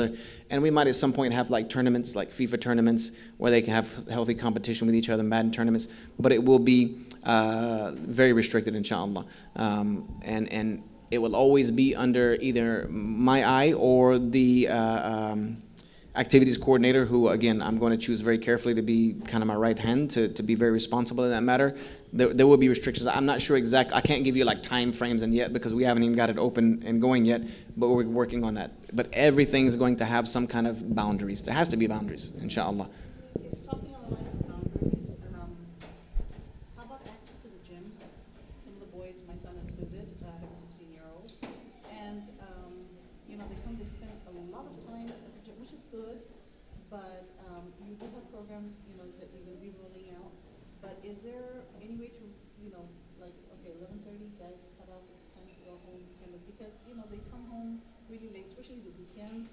And we might at some point have like tournaments, like FIFA tournaments, where they can have healthy competition with each other, Madden tournaments. But it will be very restricted, inshallah. And it will always be under either my eye or the activities coordinator, who, again, I'm going to choose very carefully to be kind of my right hand to be very responsible in that matter. There will be restrictions. I'm not sure exact. I can't give you like time frames and yet, because we haven't even got it open and going yet, but we're working on that. But everything is going to have some kind of boundaries. There has to be boundaries, inshallah. Talking on the lines of boundaries, how about access to the gym? Some of the boys, my son included, have a 16-year-old, and they spend a lot of time at the gym, which is good, but you do have programs, that you're going to be rolling out. But is there any way to, like, okay, 11:30, guys, cut off, it's time to go home, kind of, because they come home really late, especially the weekends.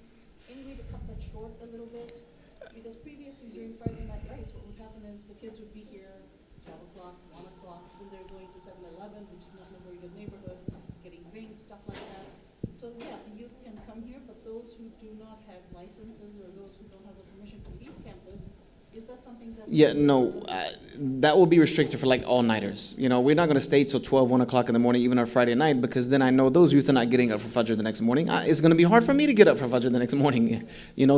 Any way to cut that short a little bit? Because previously during Friday night lights, what would happen is the kids would be here 12 o'clock, 1 o'clock, then they're going to 7-Eleven, which is not in a very good neighborhood, getting drinks, stuff like that. So yeah, the youth can come here, but those who do not have licenses or those who don't have the permission to leave campus, is that something that... Yeah, no, that will be restricted for like all-nighters. We're not going to stay till 12, 1 o'clock in the morning, even on Friday night, because then I know those youth are not getting up for Fudging the next morning. It's going to be hard for me to get up for Fudging the next morning.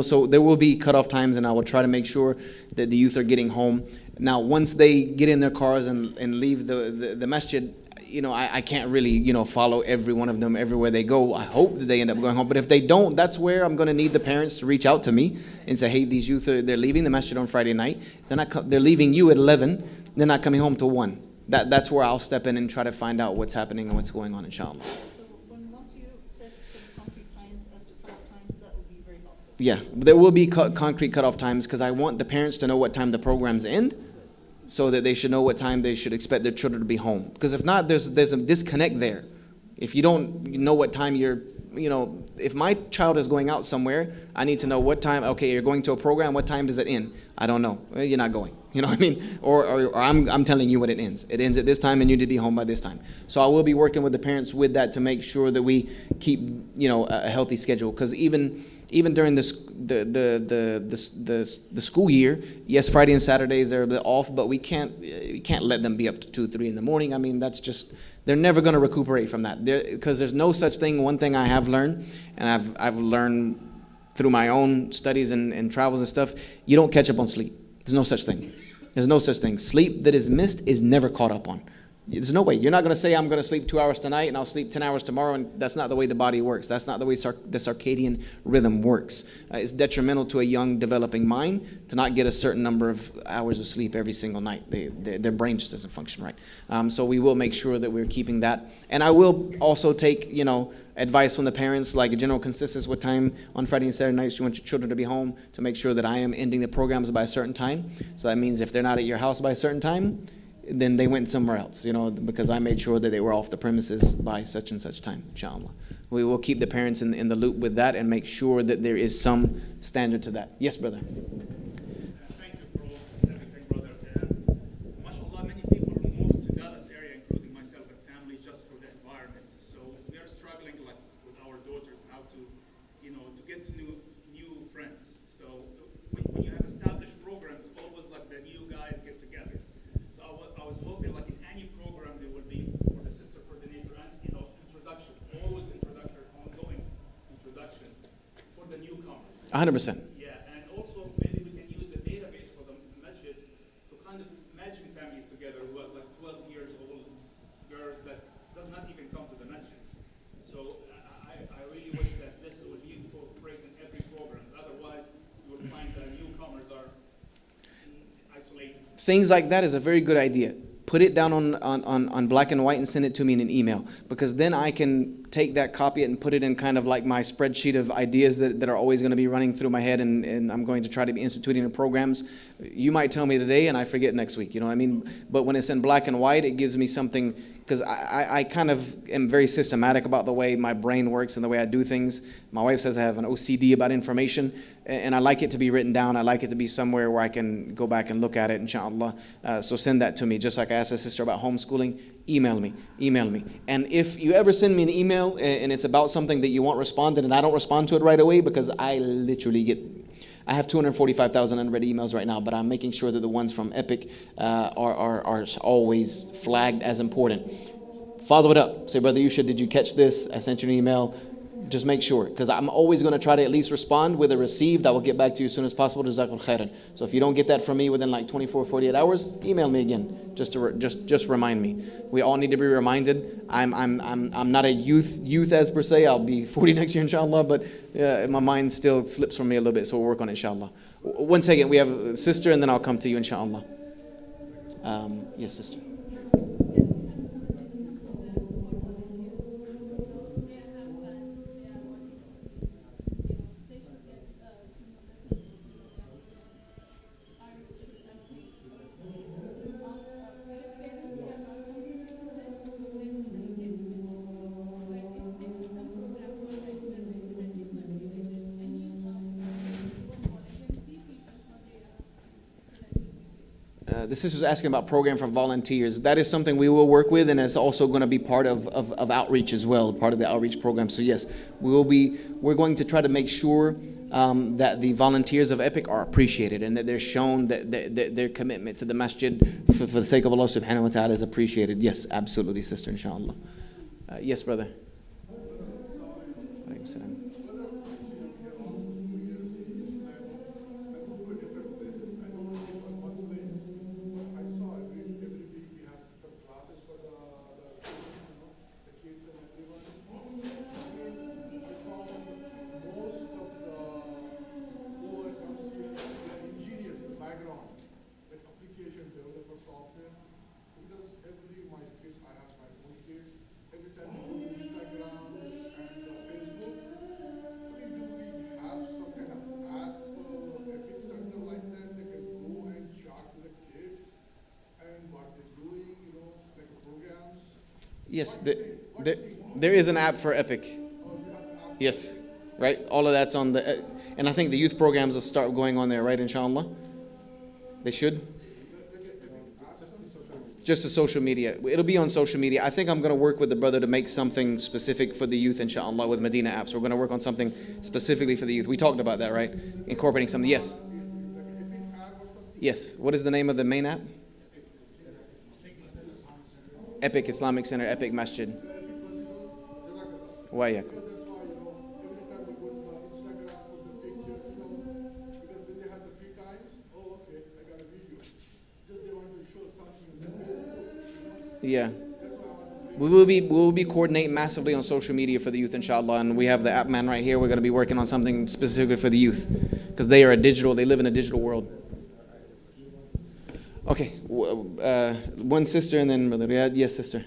So there will be cutoff times, and I will try to make sure that the youth are getting home. Now, once they get in their cars and leave the masjid, I can't really, follow every one of them everywhere they go. I hope that they end up going home. But if they don't, that's where I'm going to need the parents to reach out to me and say, hey, these youth, they're leaving the masjid on Friday night. They're leaving you at 11. They're not coming home till 1. That's where I'll step in and try to find out what's happening and what's going on, inshallah. So once you set some concrete times as to cutoff times, that would be very helpful. Yeah, there will be concrete cutoff times because I want the parents to know what time the programs end, so that they should know what time they should expect their children to be home. Because if not, there's a disconnect there. If you don't know what time if my child is going out somewhere, I need to know what time, okay, you're going to a program, what time does it end? I don't know. Well, you're not going. You know what I mean? Or I'm telling you what it ends. It ends at this time and you need to be home by this time. So I will be working with the parents with that to make sure that we keep, a healthy schedule. Because even during the school year, yes, Friday and Saturdays are a bit off, but we can't let them be up to 2, 3 in the morning. I mean, that's just, they're never going to recuperate from that. Because there's no such thing. One thing I have learned, and I've learned through my own studies and travels and stuff, you don't catch up on sleep. There's no such thing. There's no such thing. Sleep that is missed is never caught up on. There's no way. You're not going to say, I'm going to sleep 2 hours tonight and I'll sleep 10 hours tomorrow, and that's not the way the body works. That's not the way the circadian rhythm works. It's detrimental to a young, developing mind to not get a certain number of hours of sleep every single night. Their brain just doesn't function right. So we will make sure that we're keeping that. And I will also take, advice from the parents, like a general consensus, what time on Friday and Saturday nights you want your children to be home, to make sure that I am ending the programs by a certain time. So that means if they're not at your house by a certain time, then they went somewhere else, because I made sure that they were off the premises by such and such time, inshallah. We will keep the parents in the loop with that and make sure that there is some standard to that. Yes, brother. Thank you for everything, brother. MashaAllah, many people moved to Dallas area, including myself and family, just for the environment. So we are struggling, like with our daughters, how to, to get to new friends. So when you have established programs, always like the new guys get together. So I was hoping, like in any program, there will be for the sister coordinator and introduction, always ongoing introduction for the newcomers. 100%. Yeah, and also maybe we can use a database for the masjid to kind of matching families together who has like 12 years old girls that does not even come to the masjid. So I really wish that this would be incorporated in every program. Otherwise, you will find that newcomers are isolated. Things like that is a very good idea. Put it down on black and white and send it to me in an email, because then I can take that, copy it, and put it in kind of like my spreadsheet of ideas that are always going to be running through my head, and I'm going to try to be instituting in programs. You might tell me today and I forget next week, you know what I mean? But when it's in black and white, it gives me something, because I kind of am very systematic about the way my brain works and the way I do things. My wife says I have an OCD about information, and I like it to be written down. I like it to be somewhere where I can go back and look at it, inshallah. So send that to me. Just like I asked a sister about homeschooling, email me. And if you ever send me an email and it's about something that you want responded and I don't respond to it right away, because I have 245,000 unread emails right now, but I'm making sure that the ones from Epic are always flagged as important. Follow it up. Say, Brother Yusha, did you catch this? I sent you an email. Just make sure, because I'm always going to try to at least respond with a received. I will get back to you as soon as possible. Jazakallah khairan. So if you don't get that from me within like 24, 48 hours, email me again. Just remind me. We all need to be reminded. I'm not a youth as per se. I'll be 40 next year, inshallah. But my mind still slips from me a little bit, so we'll work on it, inshallah. One second, we have a sister, and then I'll come to you, inshallah. Yes, sister. This is asking about program for volunteers. That is something we will work with, and it's also going to be part of outreach as well, part of the outreach program. So yes, we're going to try to make sure that the volunteers of Epic are appreciated, and that they're shown that their commitment to the masjid for the sake of Allah subhanahu wa ta'ala is appreciated. Yes, absolutely, sister, inshallah. Yes, brother. Alaykum salam. Yes, there is an app for Epic. Yes, right. All of that's on the, and I think the youth programs will start going on there, right? Inshallah, they should. Just the social media. It'll be on social media. I think I'm going to work with the brother to make something specific for the youth, inshallah, with Medina apps. We're going to work on something specifically for the youth. We talked about that, right? Incorporating something. Yes. Yes. What is the name of the main app? Epic Islamic Center, Epic Masjid. Why? Yeah. We will be coordinating massively on social media for the youth, inshallah, and we have the app man right here. We're going to be working on something specifically for the youth because they live in a digital world. Okay, one sister and then Brother Riyad. Yes, sister.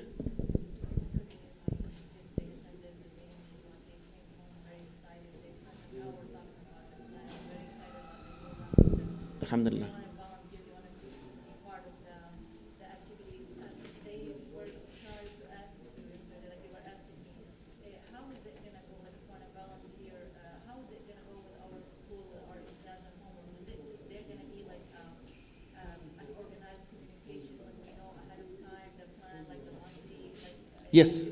Alhamdulillah. Yes.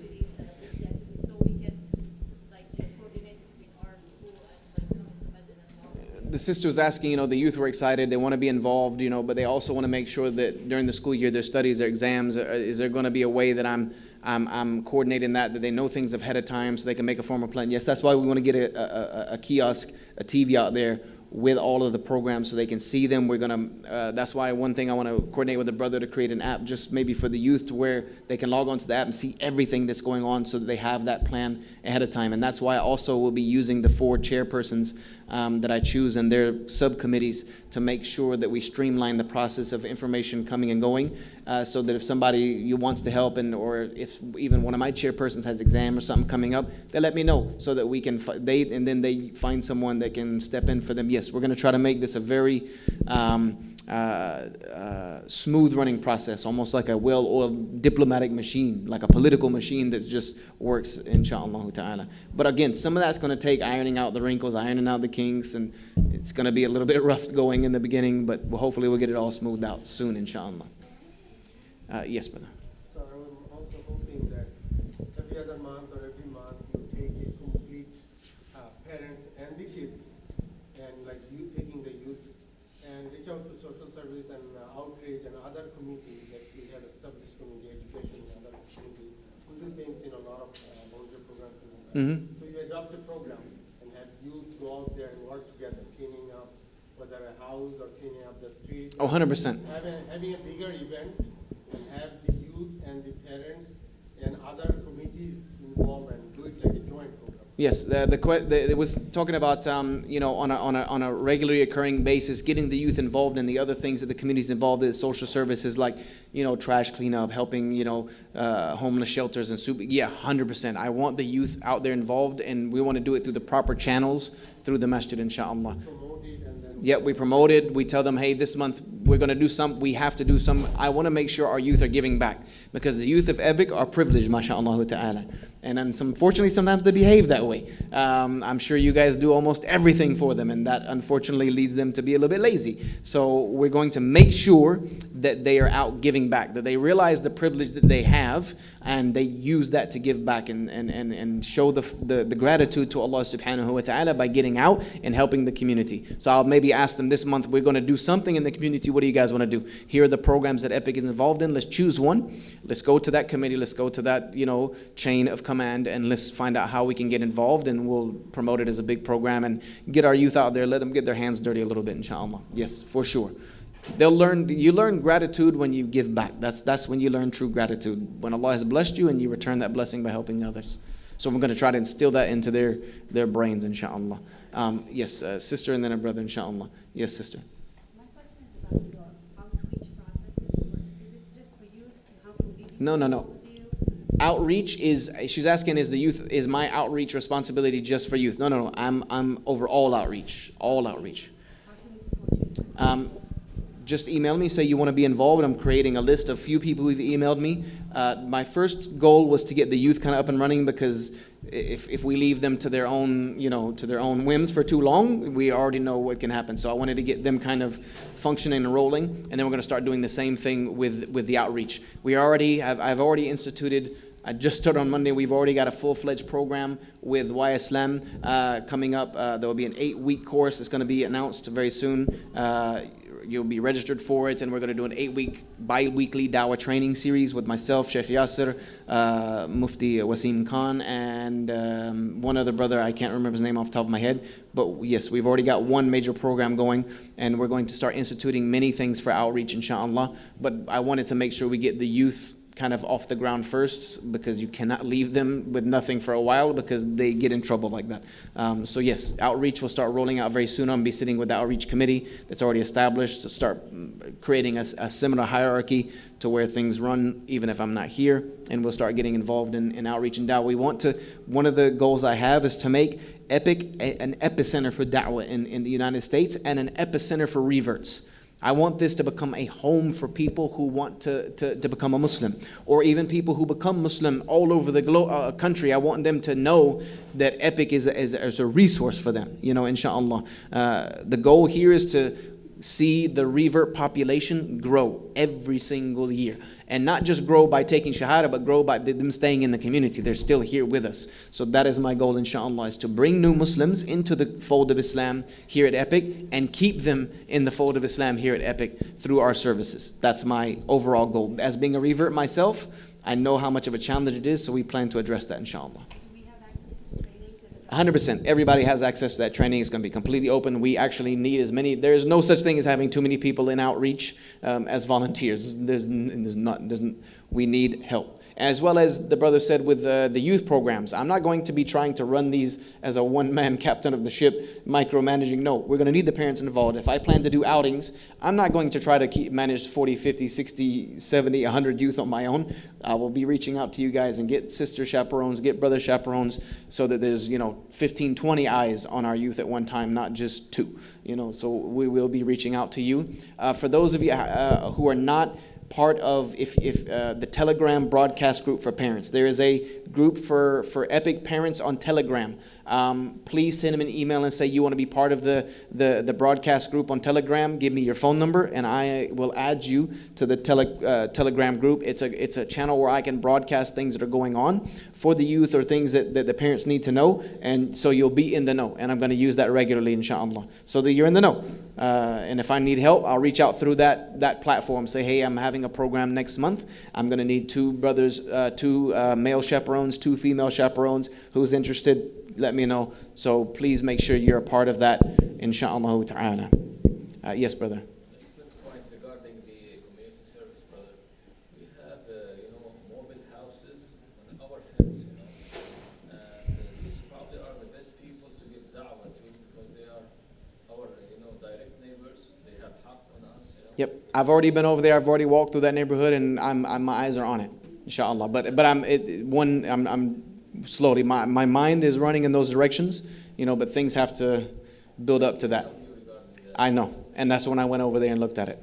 The sister was asking, the youth were excited, they want to be involved, but they also want to make sure that during the school year, their studies, their exams, is there going to be a way that I'm coordinating that they know things ahead of time so they can make a formal plan? Yes, that's why we want to get a kiosk, a TV out there with all of the programs so they can see them. We're going to, that's why one thing I want to coordinate with the brother to create an app just maybe for the youth to where they can log onto the app and see everything that's going on so that they have that plan ahead of time. And that's why I also will be using the 4 chairpersons that I choose and their subcommittees to make sure that we streamline the process of information coming and going so that if somebody wants to help or if even one of my chairpersons has exam or something coming up, they let me know so that we can, then they find someone that can step in for them. Yes, we're going to try to make this a very smooth running process, almost like a well-oiled diplomatic machine, like a political machine that just works, inshallah ta'ala. But again, some of that's going to take ironing out the wrinkles, ironing out the kinks, and it's going to be a little bit rough going in the beginning, but hopefully we'll get it all smoothed out soon, inshallah. Yes, brother. So I'm also hoping that every other month or every month you take a complete parents and the kids, and like you taking the youth and reach out to social service and outreach and other communities that we have established community education and other communities who do things in a lot of volunteer programs. Mm-hmm. So you adopt a program and have youth go out there and work together, cleaning up whether a house or cleaning up the street. Oh, 100%. Having a bigger event and have the youth and the parents and other committees involved and do it like a joint program. Yes, it was talking about on a regularly occurring basis, getting the youth involved in the other things that the community is involved in, social services like trash cleanup, helping homeless shelters and soup. Yeah, 100%. I want the youth out there involved, and we want to do it through the proper channels through the masjid, inshallah. Yep, we promote it. We tell them, hey, this month we're going to do some. We have to do some. I want to make sure our youth are giving back because the youth of Epic are privileged, mashallah ta'ala. And unfortunately, sometimes they behave that way. I'm sure you guys do almost everything for them, and that unfortunately leads them to be a little bit lazy. So we're going to make sure that they are out giving back, that they realize the privilege that they have, and they use that to give back and show the gratitude to Allah subhanahu wa ta'ala by getting out and helping the community. So I'll maybe ask them this month, we're going to do something in the community. What do you guys want to do? Here are the programs that Epic is involved in. Let's choose one. Let's go to that committee. Let's go to that, chain of command, and let's find out how we can get involved, and we'll promote it as a big program and get our youth out there, let them get their hands dirty a little bit, inshallah. Yes, for sure. You learn gratitude when you give back. That's when you learn true gratitude, when Allah has blessed you and you return that blessing by helping others. So we're going to try to instill that into their brains, inshallah. Yes, sister and then a brother, inshallah. Yes, sister. My question is about your outreach process. Is it just for youth? How can we be No. involved with you? Outreach she's asking, is my outreach responsibility just for youth? No. I'm over all outreach. All outreach. How can we support you? Just email me, say you want to be involved. I'm creating a list of few people who've emailed me. My first goal was to get the youth kind of up and running, because if we leave them to their own, to their own whims for too long, we already know what can happen. So I wanted to get them kind of functioning and rolling, and then we're going to start doing the same thing with the outreach. I've already instituted. I just started on Monday. We've already got a full-fledged program with YSLAM coming up. There will be an 8-week course. It's going to be announced very soon. You'll be registered for it, and we're going to do an 8-week bi-weekly dawah training series with myself, Sheikh Yasser, Mufti Wasim Khan, and one other brother. I can't remember his name off the top of my head. But yes, we've already got one major program going, and we're going to start instituting many things for outreach, inshallah. But I wanted to make sure we get the youth kind of off the ground first, because you cannot leave them with nothing for a while, because they get in trouble like that. So yes, outreach will start rolling out very soon. I'll be sitting with the outreach committee that's already established to start creating a similar hierarchy to where things run even if I'm not here, and we'll start getting involved in outreach and da'wah. One of the goals I have is to make Epic an epicenter for da'wah in the United States, and an epicenter for reverts. I want this to become a home for people who want to become a Muslim, or even people who become Muslim all over the country. I want them to know that Epic is a resource for them, inshallah. The goal here is to see the revert population grow every single year. And not just grow by taking Shahada, but grow by them staying in the community. They're still here with us. So that is my goal, inshallah, is to bring new Muslims into the fold of Islam here at Epic, and keep them in the fold of Islam here at Epic through our services. That's my overall goal. As being a revert myself, I know how much of a challenge it is, so we plan to address that, inshallah. Do we have access to the training? 100%. Everybody has access to that training. It's going to be completely open. We actually need as many. There's no such thing as having too many people in outreach as volunteers. We need help. As well as the brother said with the youth programs, I'm not going to be trying to run these as a one-man captain of the ship, micromanaging. No, we're going to need the parents involved. If I plan to do outings, I'm not going to try to manage 40, 50, 60, 70, 100 youth on my own. I will be reaching out to you guys and get sister chaperones, get brother chaperones, so that there's 15, 20 eyes on our youth at one time, not just 2. So we will be reaching out to you. For those of you who are not part of the Telegram broadcast group for parents, there is a group for Epic parents on Telegram. Please send them an email and say you want to be part of the broadcast group on Telegram. Give me your phone number, and I will add you to the Telegram group. It's a channel where I can broadcast things that are going on for the youth, or things that the parents need to know, and so you'll be in the know. And I'm going to use that regularly, inshallah, so that you're in the know. And if I need help, I'll reach out through that platform. Say, hey, I'm having a program next month. I'm going to need 2 brothers, 2 male chaperones, 2 female chaperones. Who's interested? Let me know. So please make sure you're a part of that, inshaAllah ta'ala. Yes, brother. Point regarding the community service, brother. We have, mobile houses on our fence, and these probably are the best people to give da'wah to, because they are our, direct neighbors. They have haqq on us, Yep, I've already been over there. I've already walked through that neighborhood, and my eyes are on it, inshallah. But I'm slowly. My mind is running in those directions, but things have to build up to that. I know. And that's when I went over there and looked at it.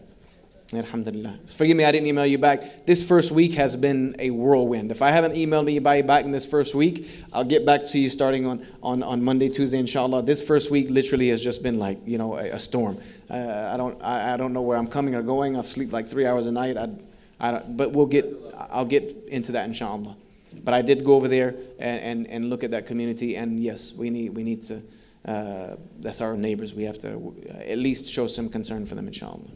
Alhamdulillah. Forgive me, I didn't email you back. This first week has been a whirlwind. If I haven't emailed you back in this first week, I'll get back to you starting on Monday, Tuesday, inshallah. This first week literally has just been like, a storm. I don't know where I'm coming or going. I've slept like 3 hours a night. But I'll get into that, inshallah. But I did go over there and look at that community, and yes, we need to. That's our neighbors. We have to at least show some concern for them, inshallah.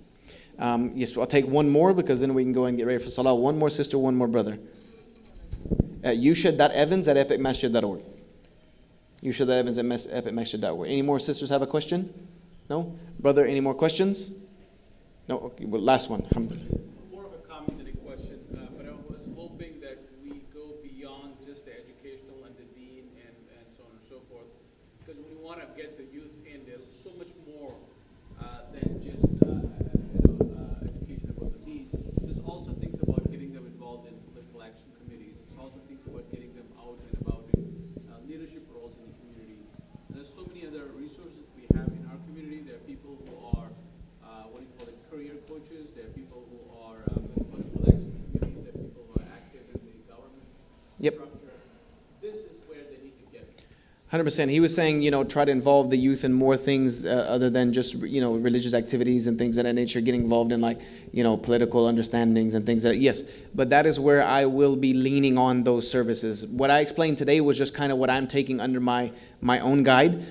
Yes, I'll take one more, because then we can go and get ready for salah. One more sister, one more brother. Yusha.Evans@epicmasjid.org. Yusha.Evans@epicmasjid.org. Any more sisters have a question? No? Brother, any more questions? No? Okay, well, last one. Alhamdulillah. More of a comment than a question, but I was hoping that we go beyond just the educational and the deen and so on and so forth, because we want to get the youth in. There's so much more than just education about the deen. There's also things about getting them involved in political action committees. There's also things about getting them out and about in leadership roles in the community. And there's so many other resources we have in our community. There are people who are career coaches. There are people who are 100%. He was saying, try to involve the youth in more things other than just, religious activities and things of that nature, getting involved in political understandings and things yes, but that is where I will be leaning on those services. What I explained today was just kind of what I'm taking under my own guide.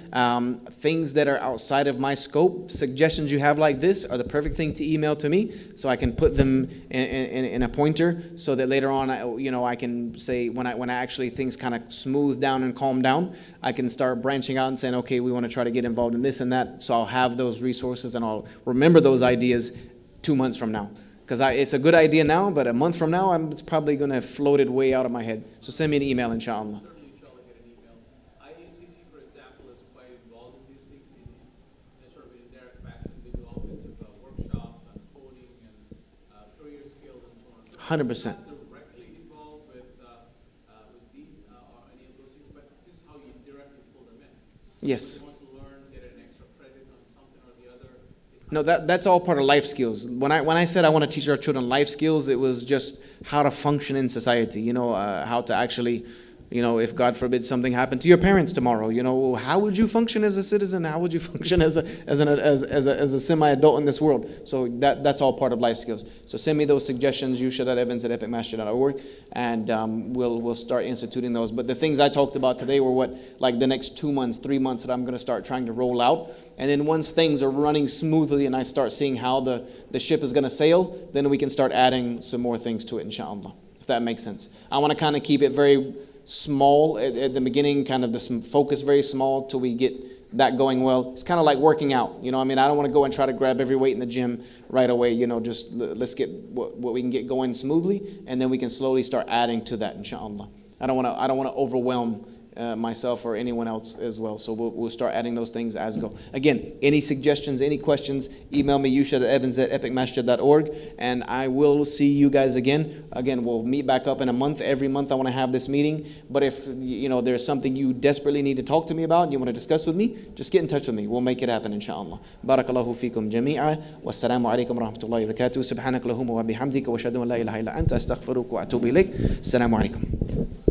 Things that are outside of my scope, suggestions you have like this are the perfect thing to email to me so I can put them in a pointer so that later on, I can say when I actually things kind of smooth down and calm down, I can start branching out and saying, okay, we want to try to get involved in this and that. So I'll have those resources and I'll remember those ideas 2 months from now. Because it's a good idea now, but a month from now, it's probably going to have floated way out of my head. So send me an email, inshallah. Certainly, inshallah, get an email. IACC, for example, is quite involved in these things in sort of in indirect fashion. They do all kinds of workshops on coding and career skills and so on. So 100%. not directly involved with Deen or any of those things, but this is how you indirectly pull them in. Yes. If you want to learn, get an extra credit on something or the other. No, that's all part of life skills. When I said I want to teach our children life skills, it was just how to function in society. How to actually, if God forbid something happened to your parents tomorrow, how would you function as a citizen? How would you function as a semi-adult in this world? So that's all part of life skills. So send me those suggestions, Yusha Evans at epicmasjid.org, and we'll start instituting those. But the things I talked about today were the next 2 months, 3 months that I'm going to start trying to roll out. And then once things are running smoothly and I start seeing how the ship is going to sail, then we can start adding some more things to it, inshallah, if that makes sense. I want to kind of keep it very small at the beginning, kind of the focus very small till we get that going well. It's kind of like working out. I don't want to go and try to grab every weight in the gym right away. Just let's get what we can get going smoothly, and then we can slowly start adding to that, inshallah. I don't want to overwhelm myself or anyone else as well. So we'll start adding those things as go. Again, any suggestions, any questions, email me, Yusha Evans at epicmasjid.org, and I will see you guys again. Again, we'll meet back up in a month. Every month I want to have this meeting. But if there's something you desperately need to talk to me about and you want to discuss with me, just get in touch with me. We'll make it happen, inshallah. Barakallahu fikum jami'a. Wassalamu alaikum wa rahmatullahi wa barakatuh. Subhanak lahumma wa bihamdika wa ashhadu an la ilaha illa anta astaghfiruka wa atubu ilayk. Assalamu alaikum.